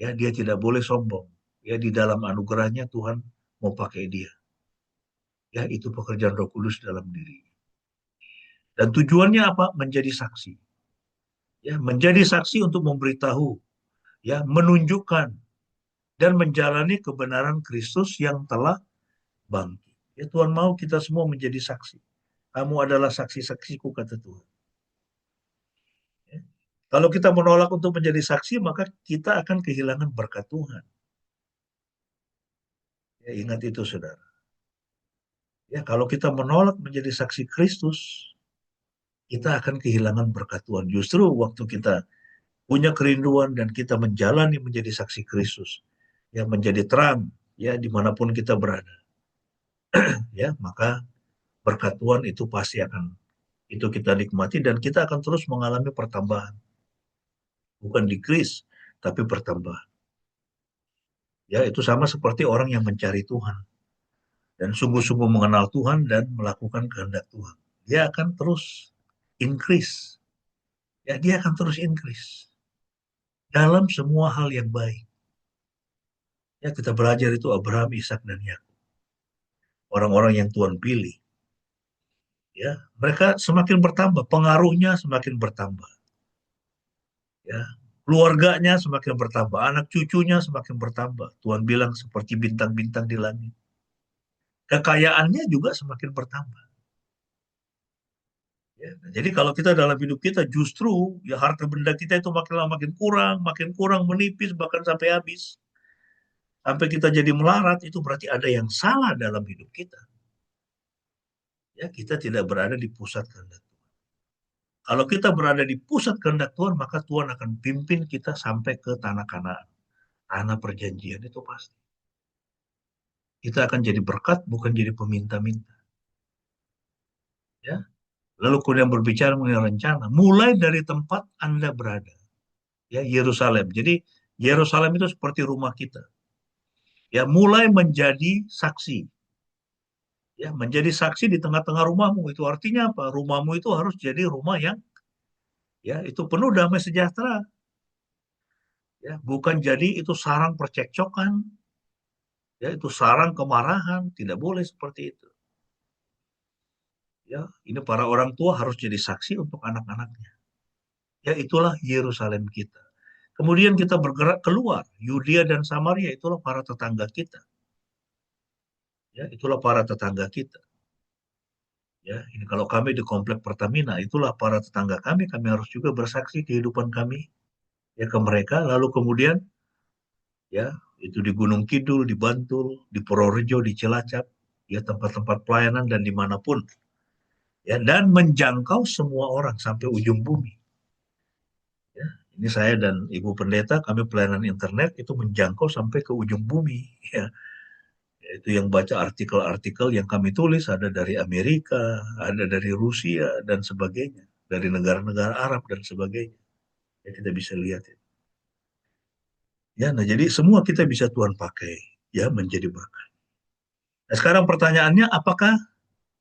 Ya, dia tidak boleh sombong. Ya, di dalam anugerahnya Tuhan mau pakai dia. Ya, itu pekerjaan Roh Kudus dalam diri. Dan tujuannya apa? Menjadi saksi. Ya, menjadi saksi untuk memberitahu, ya, menunjukkan dan menjalani kebenaran Kristus yang telah bangkit. Ya, Tuhan mau kita semua menjadi saksi. Kamu adalah saksi-saksiku, kata Tuhan. Ya. Kalau kita menolak untuk menjadi saksi, maka kita akan kehilangan berkat Tuhan. Ya, ingat itu, saudara. Ya, kalau kita menolak menjadi saksi Kristus, kita akan kehilangan berkat Tuhan. Justru waktu kita punya kerinduan dan kita menjalani menjadi saksi Kristus, yang menjadi terang, ya dimanapun kita berada, ya maka berkat Tuhan itu pasti akan itu kita nikmati dan kita akan terus mengalami pertambahan, bukan decrease, tapi pertambahan. Ya itu sama seperti orang yang mencari Tuhan dan sungguh-sungguh mengenal Tuhan dan melakukan kehendak Tuhan. Dia akan terus increase, ya dia akan terus increase dalam semua hal yang baik. Ya kita belajar itu Abraham, Ishak dan Yakub, orang-orang yang Tuhan pilih. Ya, mereka semakin bertambah, pengaruhnya semakin bertambah. Ya, keluarganya semakin bertambah, anak cucunya semakin bertambah. Tuhan bilang seperti bintang-bintang di langit. Kekayaannya juga semakin bertambah. Ya, jadi kalau kita dalam hidup kita justru ya harta benda kita itu makin lama makin kurang, menipis bahkan sampai habis. Sampai kita jadi melarat, itu berarti ada yang salah dalam hidup kita. Ya, kita tidak berada di pusat kehendak. Kalau kita berada di pusat kehendak Tuhan, maka Tuhan akan pimpin kita sampai ke tanah Kanaan, tanah perjanjian itu pasti. Kita akan jadi berkat, bukan jadi peminta-minta. Ya. Lalu kemudian berbicara mengenai rencana, mulai dari tempat Anda berada, ya Yerusalem. Jadi Yerusalem itu seperti rumah kita. Ya, mulai menjadi saksi. Ya, menjadi saksi di tengah-tengah rumahmu. Itu artinya apa? Rumahmu itu harus jadi rumah yang ya itu penuh damai sejahtera. Ya, bukan jadi itu sarang percekcokan, ya itu sarang kemarahan, tidak boleh seperti itu. Ya, ini para orang tua harus jadi saksi untuk anak-anaknya. Ya, itulah Yerusalem kita. Kemudian kita bergerak keluar, Yudea dan Samaria itulah para tetangga kita. Ya, itulah para tetangga kita. Ya, ini kalau kami di komplek Pertamina, itulah para tetangga kami harus juga bersaksi kehidupan kami ya ke mereka, lalu kemudian ya itu di Gunung Kidul, di Bantul, di Purworejo, di Cilacap, ya tempat-tempat pelayanan dan dimanapun, ya dan menjangkau semua orang sampai ujung bumi. Ya, ini saya dan Ibu Pendeta, kami pelayanan internet itu menjangkau sampai ke ujung bumi. Ya, itu yang baca artikel-artikel yang kami tulis ada dari Amerika, ada dari Rusia dan sebagainya, dari negara-negara Arab dan sebagainya. Ya kita bisa lihat ya. Ya, nah jadi semua kita bisa Tuhan pakai ya menjadi berkat. Nah, sekarang pertanyaannya, apakah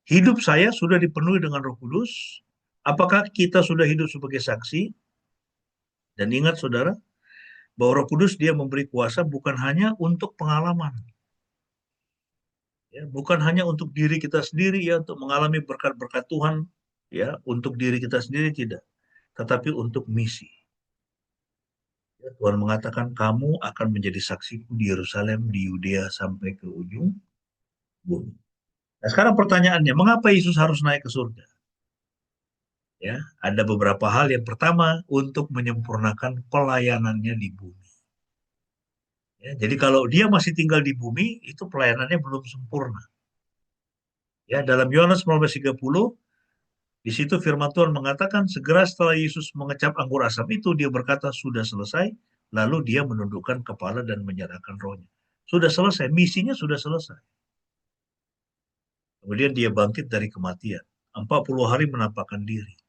hidup saya sudah dipenuhi dengan Roh Kudus? Apakah kita sudah hidup sebagai saksi? Dan ingat saudara, bahwa Roh Kudus dia memberi kuasa bukan hanya untuk pengalaman. Ya, bukan hanya untuk diri kita sendiri ya, untuk mengalami berkat-berkat Tuhan, ya, untuk diri kita sendiri tidak, tetapi untuk misi. Ya, Tuhan mengatakan kamu akan menjadi saksiku di Yerusalem, di Yudea sampai ke ujung bumi. Nah, sekarang pertanyaannya, mengapa Yesus harus naik ke surga? Ya, ada beberapa hal. Yang pertama, untuk menyempurnakan pelayanannya di bumi. Ya, jadi kalau dia masih tinggal di bumi, itu pelayanannya belum sempurna. Ya, dalam Yohanes 19:30, di situ firman Tuhan mengatakan, segera setelah Yesus mengecap anggur asam itu, dia berkata, sudah selesai, lalu dia menundukkan kepala dan menyerahkan rohnya. Sudah selesai, misinya sudah selesai. Kemudian dia bangkit dari kematian. 40 hari menampakkan diri.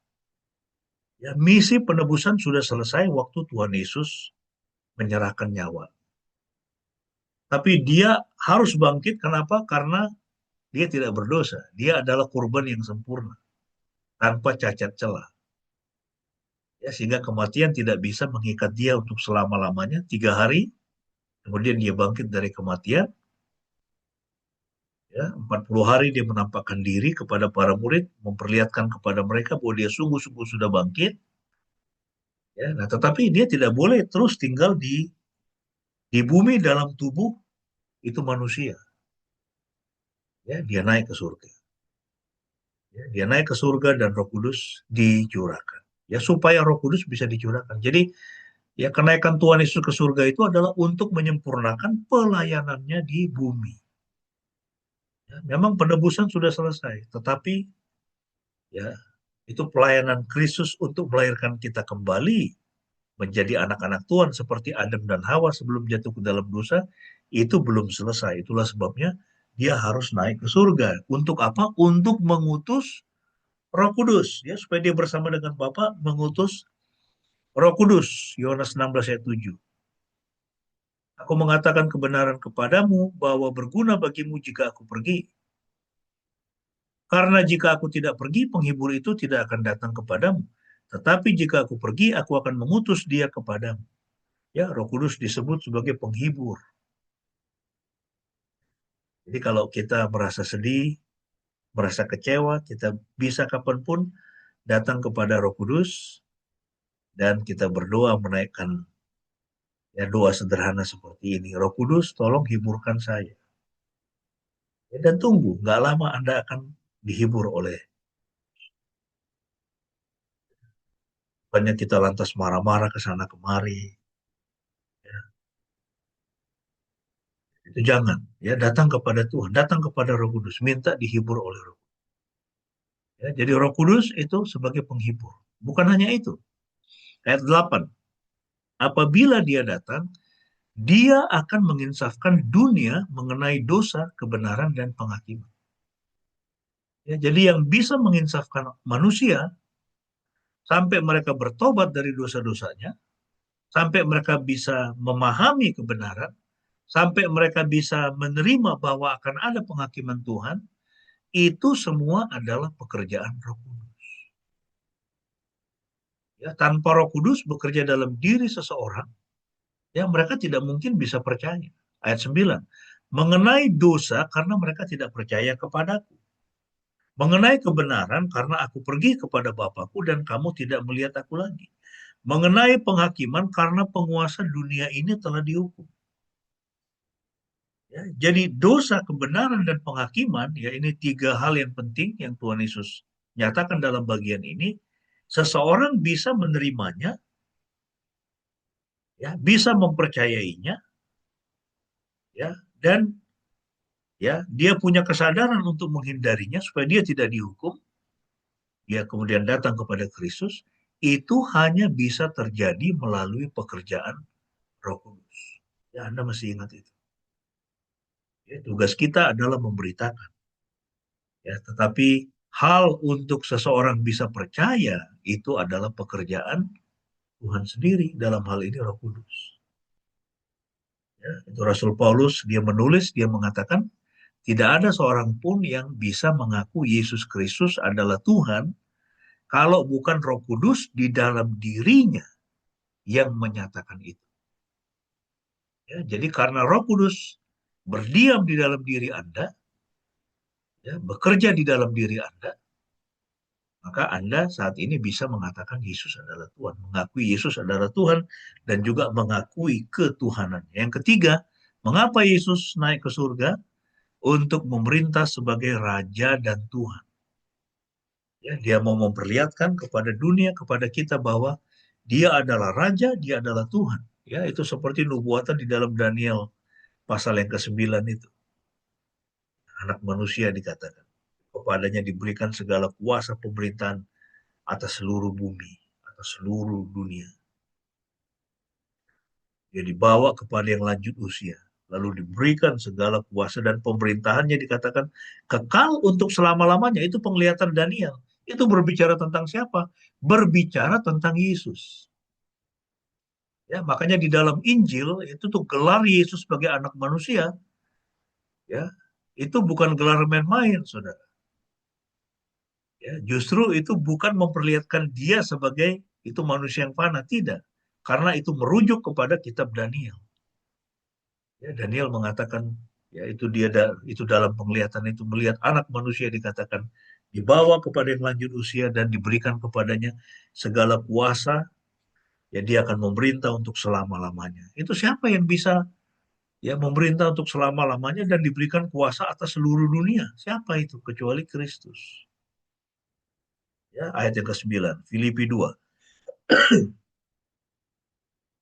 Ya, misi penebusan sudah selesai waktu Tuhan Yesus menyerahkan nyawa. Tapi dia harus bangkit, kenapa? Karena dia tidak berdosa. Dia adalah kurban yang sempurna, tanpa cacat celah. Ya, sehingga kematian tidak bisa mengikat dia untuk selama-lamanya, 3 hari, kemudian dia bangkit dari kematian, ya, 40 hari dia menampakkan diri kepada para murid, memperlihatkan kepada mereka bahwa dia sungguh-sungguh sudah bangkit, ya, nah, tetapi dia tidak boleh terus tinggal di bumi dalam tubuh itu manusia, ya, dia naik ke surga, ya, dia naik ke surga dan Roh Kudus dicurahkan, ya, supaya Roh Kudus bisa dicurahkan. Jadi ya, kenaikan Tuhan Yesus ke surga itu adalah untuk menyempurnakan pelayanannya di bumi. Ya, memang penebusan sudah selesai, tetapi ya, itu pelayanan Kristus untuk melahirkan kita kembali menjadi anak-anak Tuhan seperti Adam dan Hawa sebelum jatuh ke dalam dosa, itu belum selesai. Itulah sebabnya dia harus naik ke surga. Untuk apa? Untuk mengutus Roh Kudus, ya, supaya dia bersama dengan Bapa mengutus Roh Kudus. Yohanes 16:7. Aku mengatakan kebenaran kepadamu bahwa berguna bagimu jika aku pergi. Karena jika aku tidak pergi, penghibur itu tidak akan datang kepadamu. Tetapi jika aku pergi, aku akan mengutus dia kepadamu. Ya, Roh Kudus disebut sebagai penghibur. Jadi kalau kita merasa sedih, merasa kecewa, kita bisa kapanpun datang kepada Roh Kudus dan kita berdoa menaikkan, ya, doa sederhana seperti ini. Roh Kudus, tolong hiburkan saya. Ya, dan tunggu, nggak lama Anda akan dihibur oleh. Banyak kita lantas marah-marah ke sana kemari. Ya, itu jangan. Ya, datang kepada Tuhan, datang kepada Roh Kudus, minta dihibur oleh Roh Kudus. Ya, jadi Roh Kudus itu sebagai penghibur. Bukan hanya itu. Ayat 8. Apabila dia datang, dia akan menginsafkan dunia mengenai dosa, kebenaran, dan penghakiman. Ya, jadi yang bisa menginsafkan manusia sampai mereka bertobat dari dosa-dosanya, sampai mereka bisa memahami kebenaran, sampai mereka bisa menerima bahwa akan ada penghakiman Tuhan, itu semua adalah pekerjaan Roh Kudus. Ya, tanpa Roh Kudus bekerja dalam diri seseorang, ya, mereka tidak mungkin bisa percaya. Ayat 9. Mengenai dosa karena mereka tidak percaya kepadaku. Mengenai kebenaran karena aku pergi kepada Bapakku dan kamu tidak melihat aku lagi. Mengenai penghakiman karena penguasa dunia ini telah dihukum. Ya, jadi dosa, kebenaran, dan penghakiman, ya, ini 3 hal yang penting yang Tuhan Yesus nyatakan dalam bagian ini. Seseorang bisa menerimanya, ya, bisa mempercayainya, ya, dan ya, dia punya kesadaran untuk menghindarinya supaya dia tidak dihukum. Dia kemudian datang kepada Kristus. Itu hanya bisa terjadi melalui pekerjaan Roh Kudus. Ya, Anda masih ingat itu. Ya, tugas kita adalah memberitakan. Ya, tetapi hal untuk seseorang bisa percaya itu adalah pekerjaan Tuhan sendiri, dalam hal ini Roh Kudus. Ya, itu Rasul Paulus, dia menulis, dia mengatakan, tidak ada seorang pun yang bisa mengaku Yesus Kristus adalah Tuhan kalau bukan Roh Kudus di dalam dirinya yang menyatakan itu. Ya, jadi karena Roh Kudus berdiam di dalam diri Anda, ya, bekerja di dalam diri Anda, maka Anda saat ini bisa mengatakan Yesus adalah Tuhan, mengakui Yesus adalah Tuhan, dan juga mengakui ketuhanannya. Yang ketiga, mengapa Yesus naik ke surga? Untuk memerintah sebagai Raja dan Tuhan. Ya, dia mau memperlihatkan kepada dunia, kepada kita bahwa dia adalah Raja, dia adalah Tuhan. Ya, itu seperti nubuatan di dalam Daniel pasal yang ke-9 itu. Anak manusia dikatakan. Kepadanya diberikan segala kuasa pemerintahan atas seluruh bumi, atas seluruh dunia. Dia dibawa kepada yang lanjut usia. Lalu diberikan segala kuasa dan pemerintahannya dikatakan kekal untuk selama-lamanya. Itu penglihatan Daniel. Itu berbicara tentang siapa? Berbicara tentang Yesus. Ya, makanya di dalam Injil itu tuh gelar Yesus sebagai anak manusia, ya, itu bukan gelar main-main, saudara. Ya, justru itu bukan memperlihatkan dia sebagai itu manusia yang fana, tidak. Karena itu merujuk kepada kitab Daniel. Ya, Daniel mengatakan, ya itu dia itu dalam penglihatan itu melihat anak manusia dikatakan dibawa kepada yang lanjut usia dan diberikan kepadanya segala kuasa, ya dia akan memerintah untuk selama-lamanya. Itu siapa yang bisa ya memerintah untuk selama-lamanya dan diberikan kuasa atas seluruh dunia? Siapa itu kecuali Kristus? Ya, ayat yang ke-9, Filipi 2.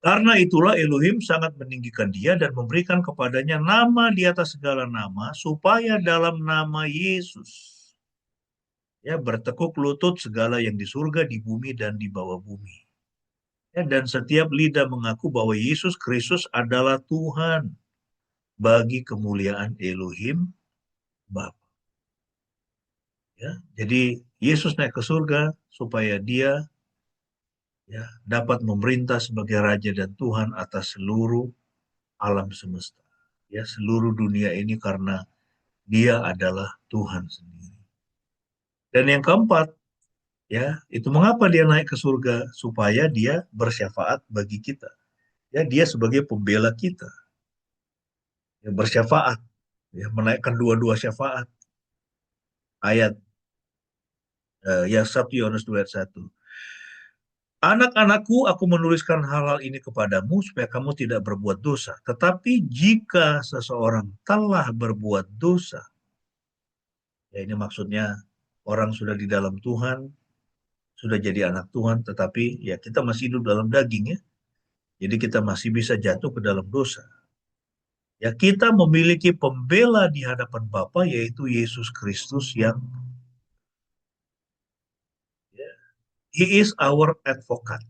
Karena itulah Elohim sangat meninggikan dia dan memberikan kepadanya nama di atas segala nama, supaya dalam nama Yesus ya bertekuk lutut segala yang di surga, di bumi, dan di bawah bumi. Ya, dan setiap lidah mengaku bahwa Yesus Kristus adalah Tuhan bagi kemuliaan Elohim Bapa. Ya, jadi Yesus naik ke surga supaya dia ya dapat memerintah sebagai Raja dan Tuhan atas seluruh alam semesta. Ya, seluruh dunia ini karena dia adalah Tuhan sendiri. Dan yang keempat, ya, itu mengapa dia naik ke surga? Supaya dia bersyafaat bagi kita. Ya, dia sebagai pembela kita. Ya, bersyafaat, ya, menaikkan dua-dua syafaat. Ayat yang 1 Yohanes 2 ayat 1. Anak-anakku, aku menuliskan hal-hal ini kepadamu supaya kamu tidak berbuat dosa. Tetapi jika seseorang telah berbuat dosa, ya ini maksudnya orang sudah di dalam Tuhan, sudah jadi anak Tuhan, tetapi ya kita masih hidup dalam daging ya. Jadi kita masih bisa jatuh ke dalam dosa. Ya kita memiliki pembela di hadapan Bapa, yaitu Yesus Kristus yang ya, He is our advocate.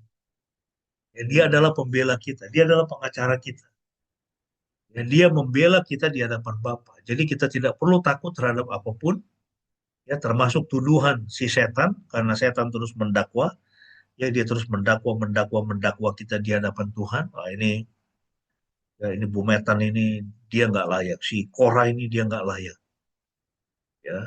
Ya, dia adalah pembela kita, dia adalah pengacara kita. Ya, dia membela kita di hadapan Bapa. Jadi kita tidak perlu takut terhadap apapun, ya termasuk tuduhan si setan, karena setan terus mendakwa, ya dia terus mendakwa kita di hadapan Tuhan. Nah, ini Bu Metan ini dia nggak layak, si Kora ini dia nggak layak, ya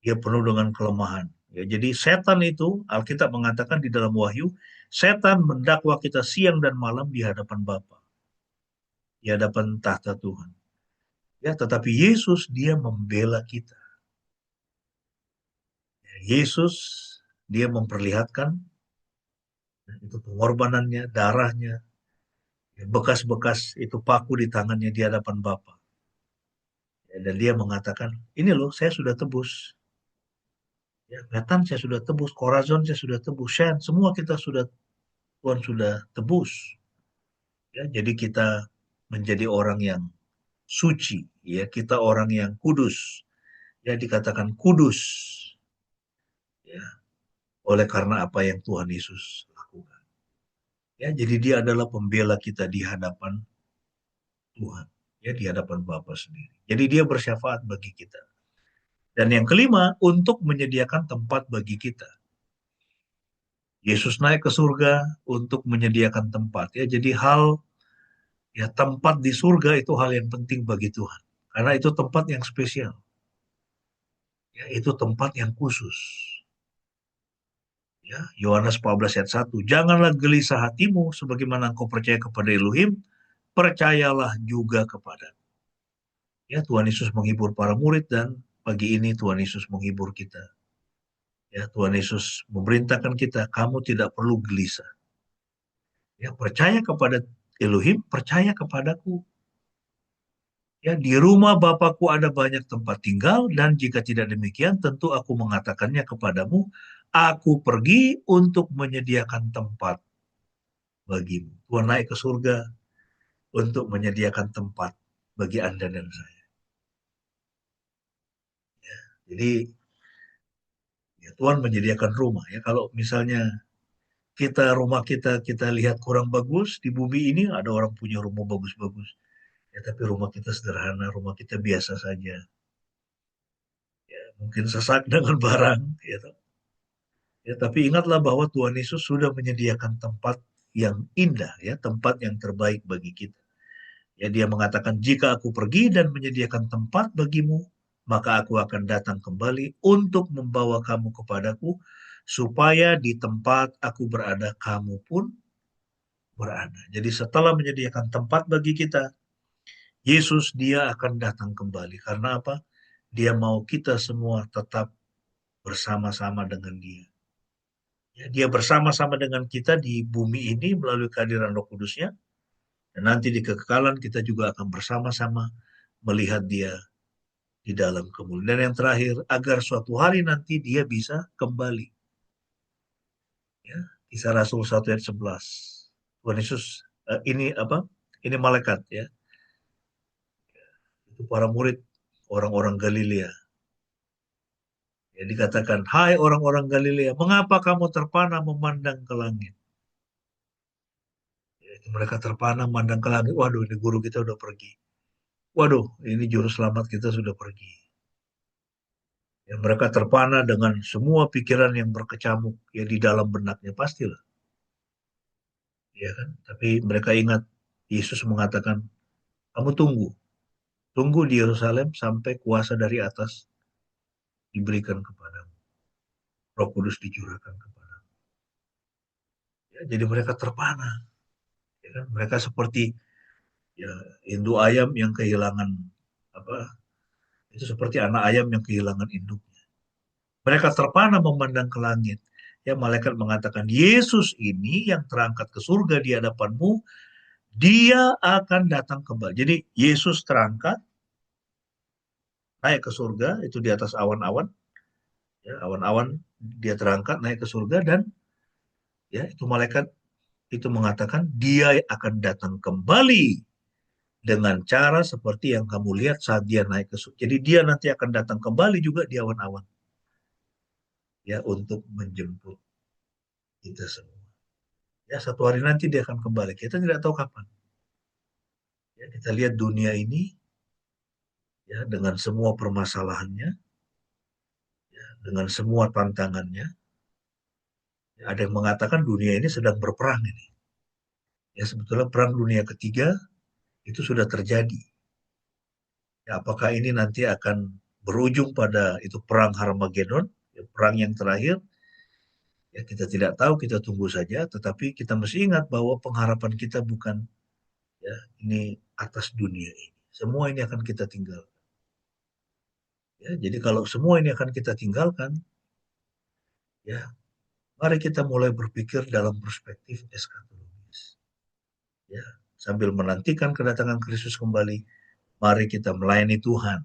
dia penuh dengan kelemahan. Ya, jadi setan itu Alkitab mengatakan di dalam Wahyu, setan mendakwa kita siang dan malam di hadapan Bapa, di hadapan tahta Tuhan. Ya, tetapi Yesus dia membela kita. Yesus dia memperlihatkan itu pengorbanannya, darahnya, bekas-bekas itu paku di tangannya di hadapan Bapa. Ya, dan dia mengatakan, ini loh saya sudah tebus. Ya, Metan saya sudah tebus, Korazon saya sudah tebus, Shen, semua kita sudah Tuhan sudah tebus. Ya, jadi kita menjadi orang yang suci, ya kita orang yang kudus. Ya dikatakan kudus, ya oleh karena apa yang Tuhan Yesus lakukan. Ya, jadi dia adalah pembela kita di hadapan Tuhan, ya di hadapan Bapa sendiri. Jadi dia bersyafaat bagi kita. Dan yang kelima, untuk menyediakan tempat bagi kita. Yesus naik ke surga untuk menyediakan tempat. Ya, jadi ya tempat di surga itu hal yang penting bagi Tuhan. Karena itu tempat yang spesial. Ya, itu tempat yang khusus. Ya, Yohanes 14 ayat 1. Janganlah gelisah hatimu sebagaimana engkau percaya kepada Elohim, percayalah juga kepada. Ya, Tuhan Yesus menghibur para murid dan pagi ini Tuhan Yesus menghibur kita. Ya, Tuhan Yesus memerintahkan kita, kamu tidak perlu gelisah. Ya, percaya kepada Elohim, percaya kepadaku. Ya, di rumah Bapakku ada banyak tempat tinggal, dan jika tidak demikian, tentu aku mengatakannya kepadamu, aku pergi untuk menyediakan tempat bagimu. Tuhan naik ke surga untuk menyediakan tempat bagi Anda dan saya. Jadi ya, Tuhan menyediakan rumah ya. Kalau misalnya rumah kita lihat kurang bagus di bumi ini, ada orang punya rumah bagus-bagus. Ya, tapi rumah kita sederhana, rumah kita biasa saja. Ya, mungkin sesak dengan barang, ya, ya, tapi ingatlah bahwa Tuhan Yesus sudah menyediakan tempat yang indah, ya, tempat yang terbaik bagi kita. Ya, dia mengatakan, jika aku pergi dan menyediakan tempat bagimu, maka aku akan datang kembali untuk membawa kamu kepadaku, supaya di tempat aku berada, kamu pun berada. Jadi setelah menyediakan tempat bagi kita, Yesus dia akan datang kembali. Karena apa? Dia mau kita semua tetap bersama-sama dengan dia. Ya, dia bersama-sama dengan kita di bumi ini melalui kehadiran Roh Kudusnya. Dan nanti di kekekalan kita juga akan bersama-sama melihat dia di dalam kemuliaan. Dan yang terakhir, agar suatu hari nanti dia bisa kembali. Ya, Kisah Rasul 1 ayat 11. Tuhan Yesus, ini apa? Ini malaikat ya. Itu para murid orang-orang Galilea. Ya, dikatakan, hai orang-orang Galilea, mengapa kamu terpana memandang ke langit? Ya, mereka terpana memandang ke langit. Waduh, ini guru kita udah pergi. Waduh, ini juru selamat kita sudah pergi. Ya, mereka terpana dengan semua pikiran yang berkecamuk ya di dalam benaknya pastilah. Ya kan? Tapi mereka ingat Yesus mengatakan, kamu tunggu di Yerusalem sampai kuasa dari atas diberikan kepadamu. Roh Kudus dicurahkan kepadamu. Ya, jadi mereka terpana. Ya kan? Mereka seperti ya induk ayam yang kehilangan apa? Itu seperti anak ayam yang kehilangan induknya. Mereka terpana memandang ke langit. Ya, malaikat mengatakan, Yesus ini yang terangkat ke surga di hadapanmu, dia akan datang kembali. Jadi Yesus terangkat, naik ke surga, itu di atas awan-awan. Ya, awan-awan dia terangkat, naik ke surga, dan ya itu malaikat itu mengatakan, dia akan datang kembali dengan cara seperti yang kamu lihat saat dia naik ke surga. Jadi dia nanti akan datang kembali juga di awan-awan. Ya, untuk menjemput kita semua. Ya, satu hari nanti dia akan kembali. Kita tidak tahu kapan. Ya, kita lihat dunia ini ya dengan semua permasalahannya, ya, dengan semua tantangannya. Ya, ada yang mengatakan dunia ini sedang berperang ini. Ya, sebetulnya perang dunia ketiga itu sudah terjadi. Ya, apakah ini nanti akan berujung pada itu perang Harmagedon, ya, perang yang terakhir? Ya, kita tidak tahu, kita tunggu saja. Tetapi kita mesti ingat bahwa pengharapan kita bukan ya ini atas dunia ini. Semua ini akan kita tinggal. Ya, jadi kalau semua ini akan kita tinggalkan, ya mari kita mulai berpikir dalam perspektif eskatologis. Ya, sambil menantikan kedatangan Kristus kembali, mari kita melayani Tuhan.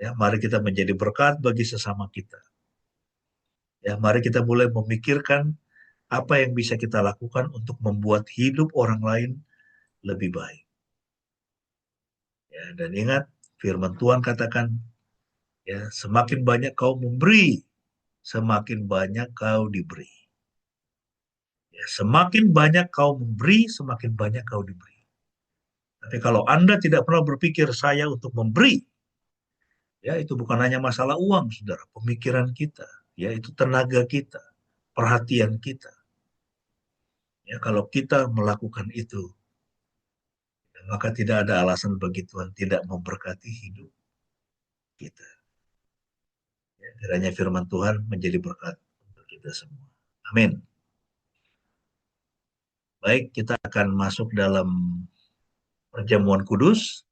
Ya, mari kita menjadi berkat bagi sesama kita. Ya, mari kita mulai memikirkan apa yang bisa kita lakukan untuk membuat hidup orang lain lebih baik. Ya, dan ingat firman Tuhan katakan, ya, semakin banyak kau memberi, semakin banyak kau diberi. Ya, semakin banyak kau memberi, semakin banyak kau diberi. Tapi kalau Anda tidak pernah berpikir saya untuk memberi, ya itu bukan hanya masalah uang, saudara. Pemikiran kita, ya itu tenaga kita, perhatian kita. Ya kalau kita melakukan itu, ya, maka tidak ada alasan bagi Tuhan tidak memberkati hidup kita. Ya, kiranya firman Tuhan menjadi berkat untuk kita semua. Amin. Baik, kita akan masuk dalam perjamuan kudus.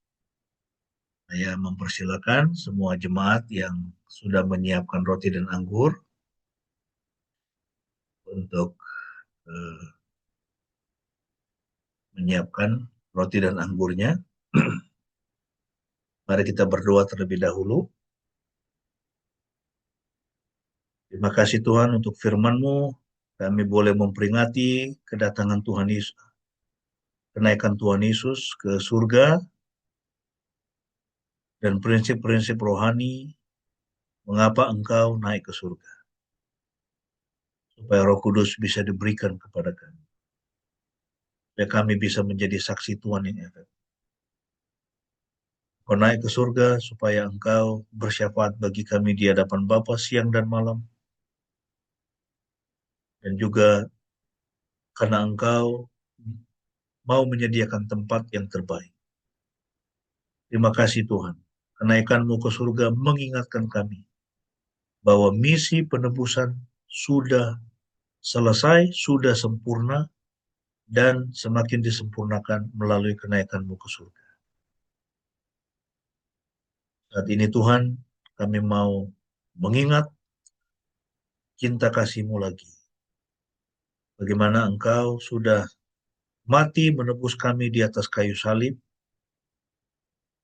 Saya mempersilakan semua jemaat yang sudah menyiapkan roti dan anggur untuk menyiapkan roti dan anggurnya. Mari kita berdoa terlebih dahulu. Terima kasih Tuhan untuk firman-Mu. kami boleh memperingati kedatangan Tuhan Yesus, kenaikan Tuhan Yesus ke surga, dan prinsip-prinsip rohani mengapa engkau naik ke surga. Supaya Roh Kudus bisa diberikan kepada kami. Supaya kami bisa menjadi saksi Tuhan yang efektif. Engkau naik ke surga supaya engkau bersyafaat bagi kami di hadapan Bapa siang dan malam. Dan juga karena engkau mau menyediakan tempat yang terbaik. Terima kasih Tuhan. Kenaikanmu ke surga mengingatkan kami bahwa misi penebusan sudah selesai, sudah sempurna, dan semakin disempurnakan melalui kenaikanmu ke surga. Saat ini Tuhan, kami mau mengingat cinta kasih-Mu lagi. Bagaimana Engkau sudah mati menebus kami di atas kayu salib,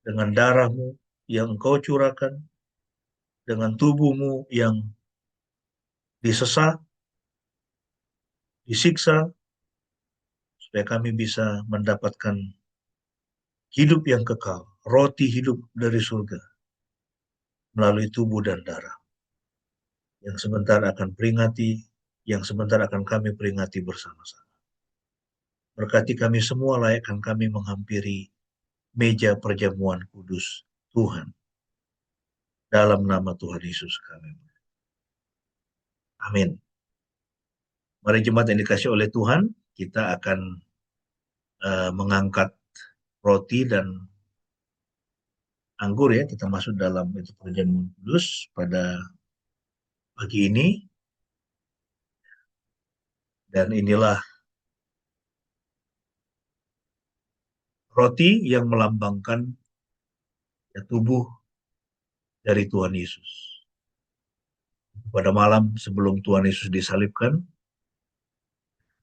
dengan darah-Mu yang Engkau curahkan, dengan tubuh-Mu yang disesat, disiksa, supaya kami bisa mendapatkan hidup yang kekal, roti hidup dari surga, melalui tubuh dan darah, yang sebentar akan kami peringati bersama-sama. Berkati kami semua, layakkan kami menghampiri meja perjamuan kudus Tuhan. Dalam nama Tuhan Yesus kami. Amin. Mari jemaat yang dikasih oleh Tuhan, kita akan mengangkat roti dan anggur ya. Kita masuk dalam itu perjamuan kudus pada pagi ini. Dan inilah roti yang melambangkan ya, tubuh dari Tuhan Yesus. Pada malam sebelum Tuhan Yesus disalibkan,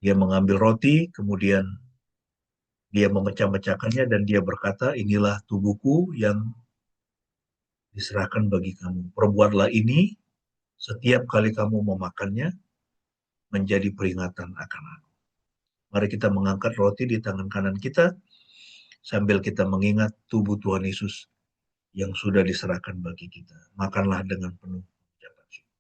dia mengambil roti, kemudian dia memecah-mecahkannya dan dia berkata, inilah tubuhku yang diserahkan bagi kamu. Perbuatlah ini setiap kali kamu memakannya menjadi peringatan akan aku. Mari kita mengangkat roti di tangan kanan kita sambil kita mengingat tubuh Tuhan Yesus yang sudah diserahkan bagi kita. Makanlah dengan penuh ucapan syukur.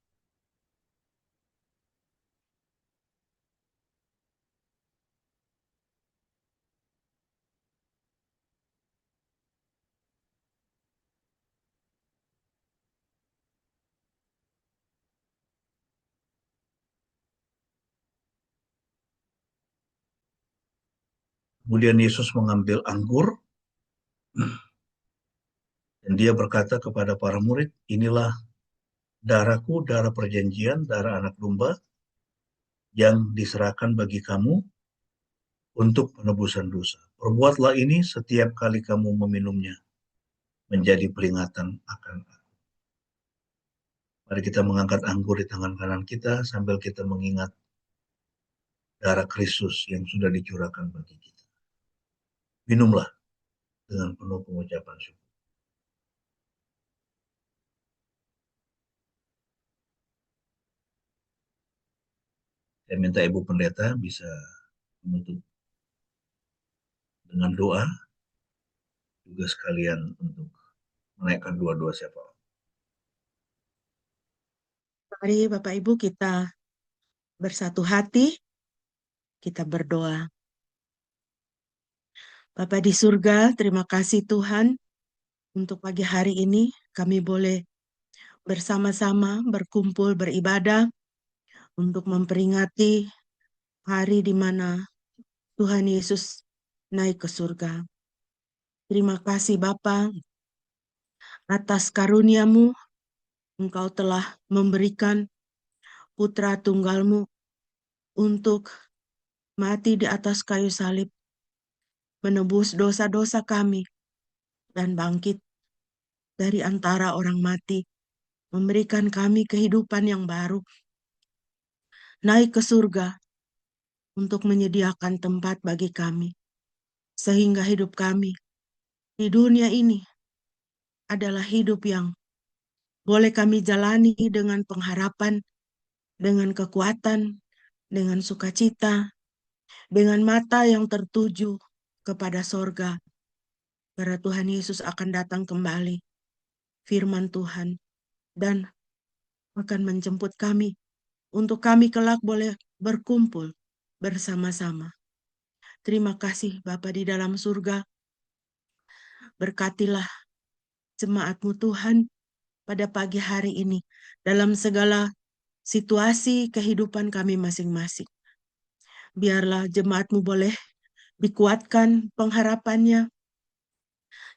Kemudian Yesus mengambil anggur dan dia berkata kepada para murid, inilah darahku, darah perjanjian, darah anak domba yang diserahkan bagi kamu untuk penebusan dosa. Perbuatlah ini setiap kali kamu meminumnya menjadi peringatan akan aku. Mari kita mengangkat anggur di tangan kanan kita sambil kita mengingat darah Kristus yang sudah dicurahkan bagi kita. Minumlah dengan penuh pengucapan syukur. Saya minta Ibu Pendeta bisa menutup dengan doa, juga sekalian untuk menaikkan doa-doa syafaat. Mari Bapak Ibu kita bersatu hati, kita berdoa. Bapa di surga, terima kasih Tuhan untuk pagi hari ini kami boleh bersama-sama berkumpul beribadah untuk memperingati hari di mana Tuhan Yesus naik ke surga. Terima kasih Bapa atas karunia-Mu, Engkau telah memberikan Putra Tunggal-Mu untuk mati di atas kayu salib, menebus dosa-dosa kami, dan bangkit dari antara orang mati, memberikan kami kehidupan yang baru, naik ke surga untuk menyediakan tempat bagi kami, sehingga hidup kami di dunia ini adalah hidup yang boleh kami jalani dengan pengharapan, dengan kekuatan, dengan sukacita, dengan mata yang tertuju kepada sorga, karena Tuhan Yesus akan datang kembali, firman Tuhan, dan akan menjemput kami, untuk kami kelak boleh berkumpul bersama-sama. Terima kasih Bapa di dalam surga, berkatilah jemaat-Mu Tuhan pada pagi hari ini, dalam segala situasi kehidupan kami masing-masing. Biarlah jemaat-Mu boleh dikuatkan pengharapannya,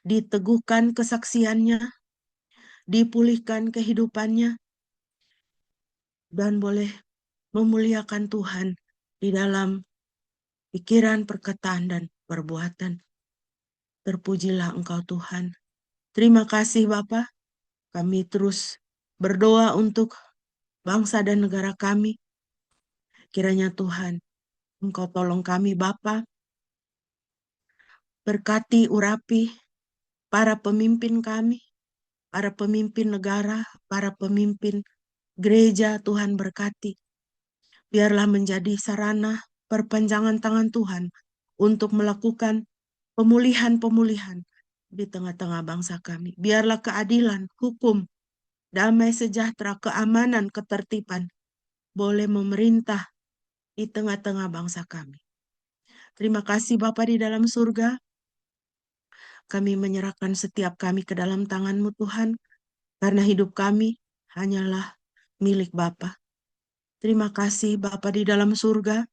diteguhkan kesaksiannya, dipulihkan kehidupannya, dan boleh memuliakan Tuhan di dalam pikiran, perkataan, dan perbuatan. Terpujilah Engkau Tuhan. Terima kasih Bapa. Kami terus berdoa untuk bangsa dan negara kami. Kiranya Tuhan, Engkau tolong kami Bapa. Berkati, urapi para pemimpin kami, para pemimpin negara, para pemimpin gereja. Tuhan berkati. Biarlah menjadi sarana perpanjangan tangan Tuhan untuk melakukan pemulihan-pemulihan di tengah-tengah bangsa kami. Biarlah keadilan, hukum, damai sejahtera, keamanan, ketertiban boleh memerintah di tengah-tengah bangsa kami. Terima kasih Bapa di dalam surga. Kami menyerahkan setiap kami ke dalam tangan-Mu Tuhan, karena hidup kami hanyalah milik Bapa. Terima kasih Bapa di dalam surga.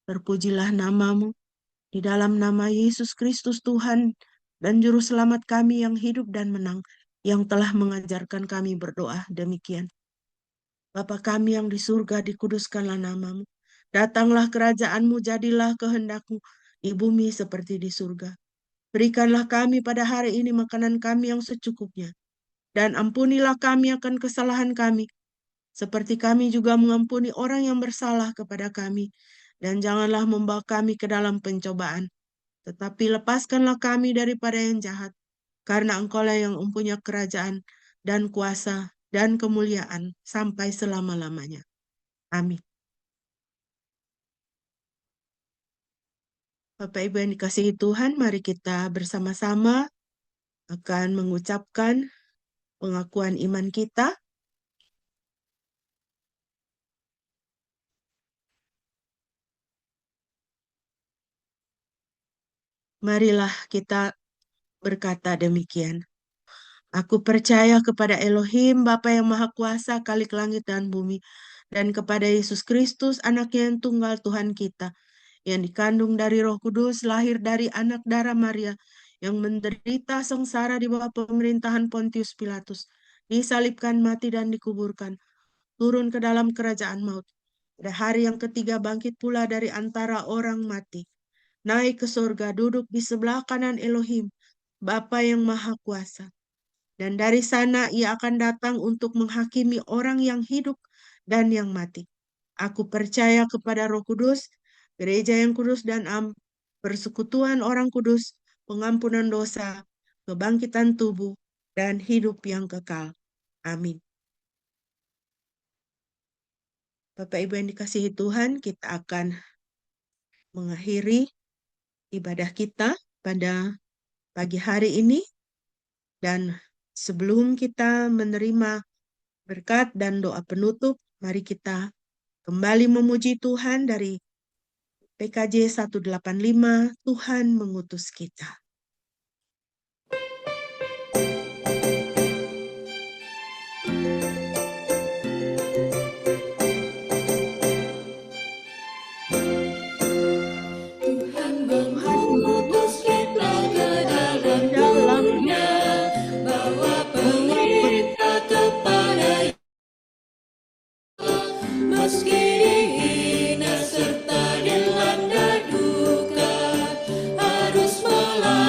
Terpujilah nama-Mu. Di dalam nama Yesus Kristus Tuhan dan Juru Selamat kami yang hidup dan menang, yang telah mengajarkan kami berdoa demikian. Bapa kami yang di surga, dikuduskanlah nama-Mu. Datanglah kerajaan-Mu, jadilah kehendak-Mu di bumi seperti di surga. Berikanlah kami pada hari ini makanan kami yang secukupnya. Dan ampunilah kami akan kesalahan kami, seperti kami juga mengampuni orang yang bersalah kepada kami. Dan janganlah membawa kami ke dalam pencobaan, tetapi lepaskanlah kami daripada yang jahat, karena Engkaulah yang mempunyai kerajaan dan kuasa dan kemuliaan sampai selama-lamanya. Amin. Bapak Ibu yang dikasihi Tuhan, mari kita bersama-sama akan mengucapkan pengakuan iman kita. Marilah kita berkata demikian. Aku percaya kepada Elohim, Bapa yang Maha Kuasa, Khalik langit dan bumi, dan kepada Yesus Kristus, Anaknya yang tunggal Tuhan kita, yang dikandung dari Roh Kudus, lahir dari anak darah Maria, yang menderita sengsara di bawah pemerintahan Pontius Pilatus, disalibkan, mati, dan dikuburkan, turun ke dalam kerajaan maut. Pada hari yang ketiga bangkit pula dari antara orang mati, naik ke surga, duduk di sebelah kanan Elohim, Bapa yang Maha Kuasa. Dan dari sana ia akan datang untuk menghakimi orang yang hidup dan yang mati. Aku percaya kepada Roh Kudus, gereja yang kudus dan persekutuan orang kudus, pengampunan dosa, kebangkitan tubuh, dan hidup yang kekal. Amin. Bapak Ibu yang dikasihi Tuhan, kita akan mengakhiri ibadah kita pada pagi hari ini. Dan sebelum kita menerima berkat dan doa penutup, mari kita kembali memuji Tuhan dari PKJ 185, Tuhan mengutus kita. Meski hina serta dilanda duka, harus melakukan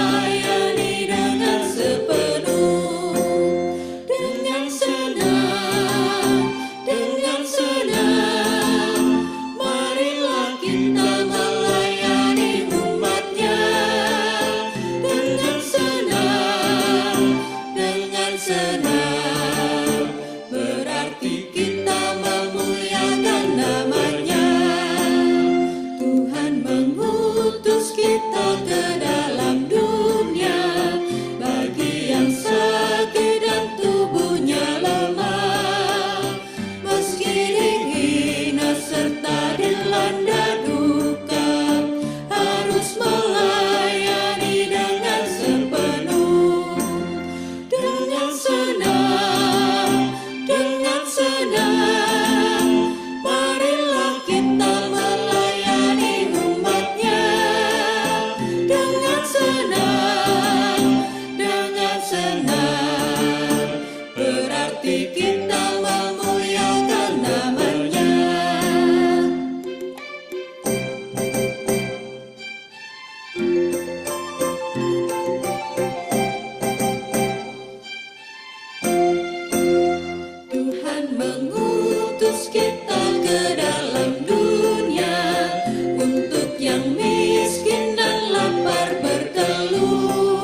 mengutus kita ke dalam dunia untuk yang miskin dan lapar berteluh,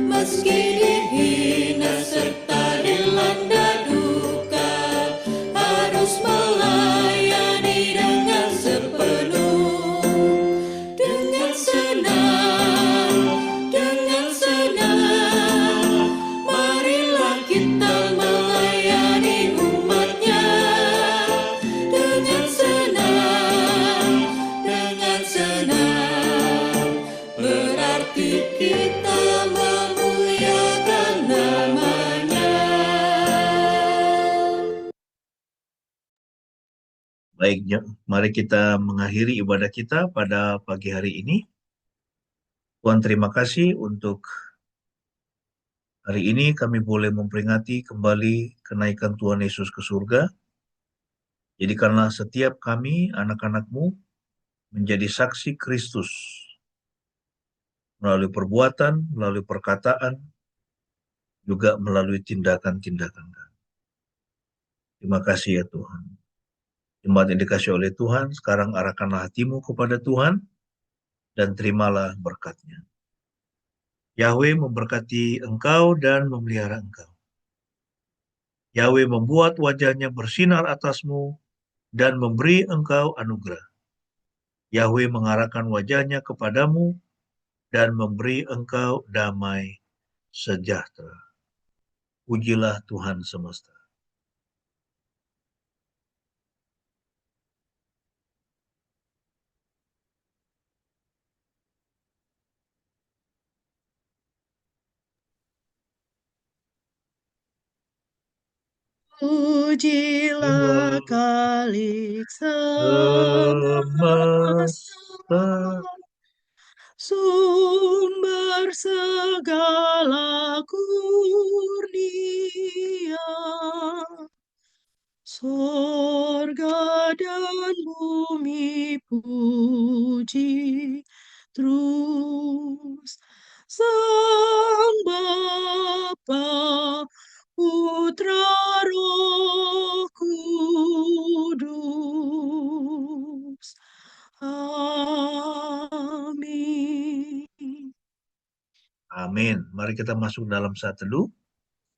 meski dihina serta dilanda duka, harus melayani dengan sepenuh. Dengan senang, marilah kita melayani umatnya. Dengan senang, berarti kita memuliakan namanya. Baik, mari kita mengakhiri ibadah kita pada pagi hari ini. Tuhan, terima kasih untuk hari ini kami boleh memperingati kembali kenaikan Tuhan Yesus ke surga. Jadi karena setiap kami, anak-anak-Mu, menjadi saksi Kristus melalui perbuatan, melalui perkataan, juga melalui tindakan-tindakan kami. Terima kasih ya Tuhan. Jemaat yang dikasih oleh Tuhan, sekarang arahkanlah hatimu kepada Tuhan dan terimalah berkat-Nya. Yahweh memberkati engkau dan memelihara engkau. Yahweh membuat wajah-Nya bersinar atasmu dan memberi engkau anugerah. Yahweh mengarahkan wajah-Nya kepadamu dan memberi engkau damai sejahtera. Pujilah Tuhan semesta. Pujilah Khalik semesta, sumber segala kurnia. Sorga dan bumi puji terus Sang Bapa, Putra, Roh Kudus. Amin. Amin. Mari kita masuk dalam saat teduh.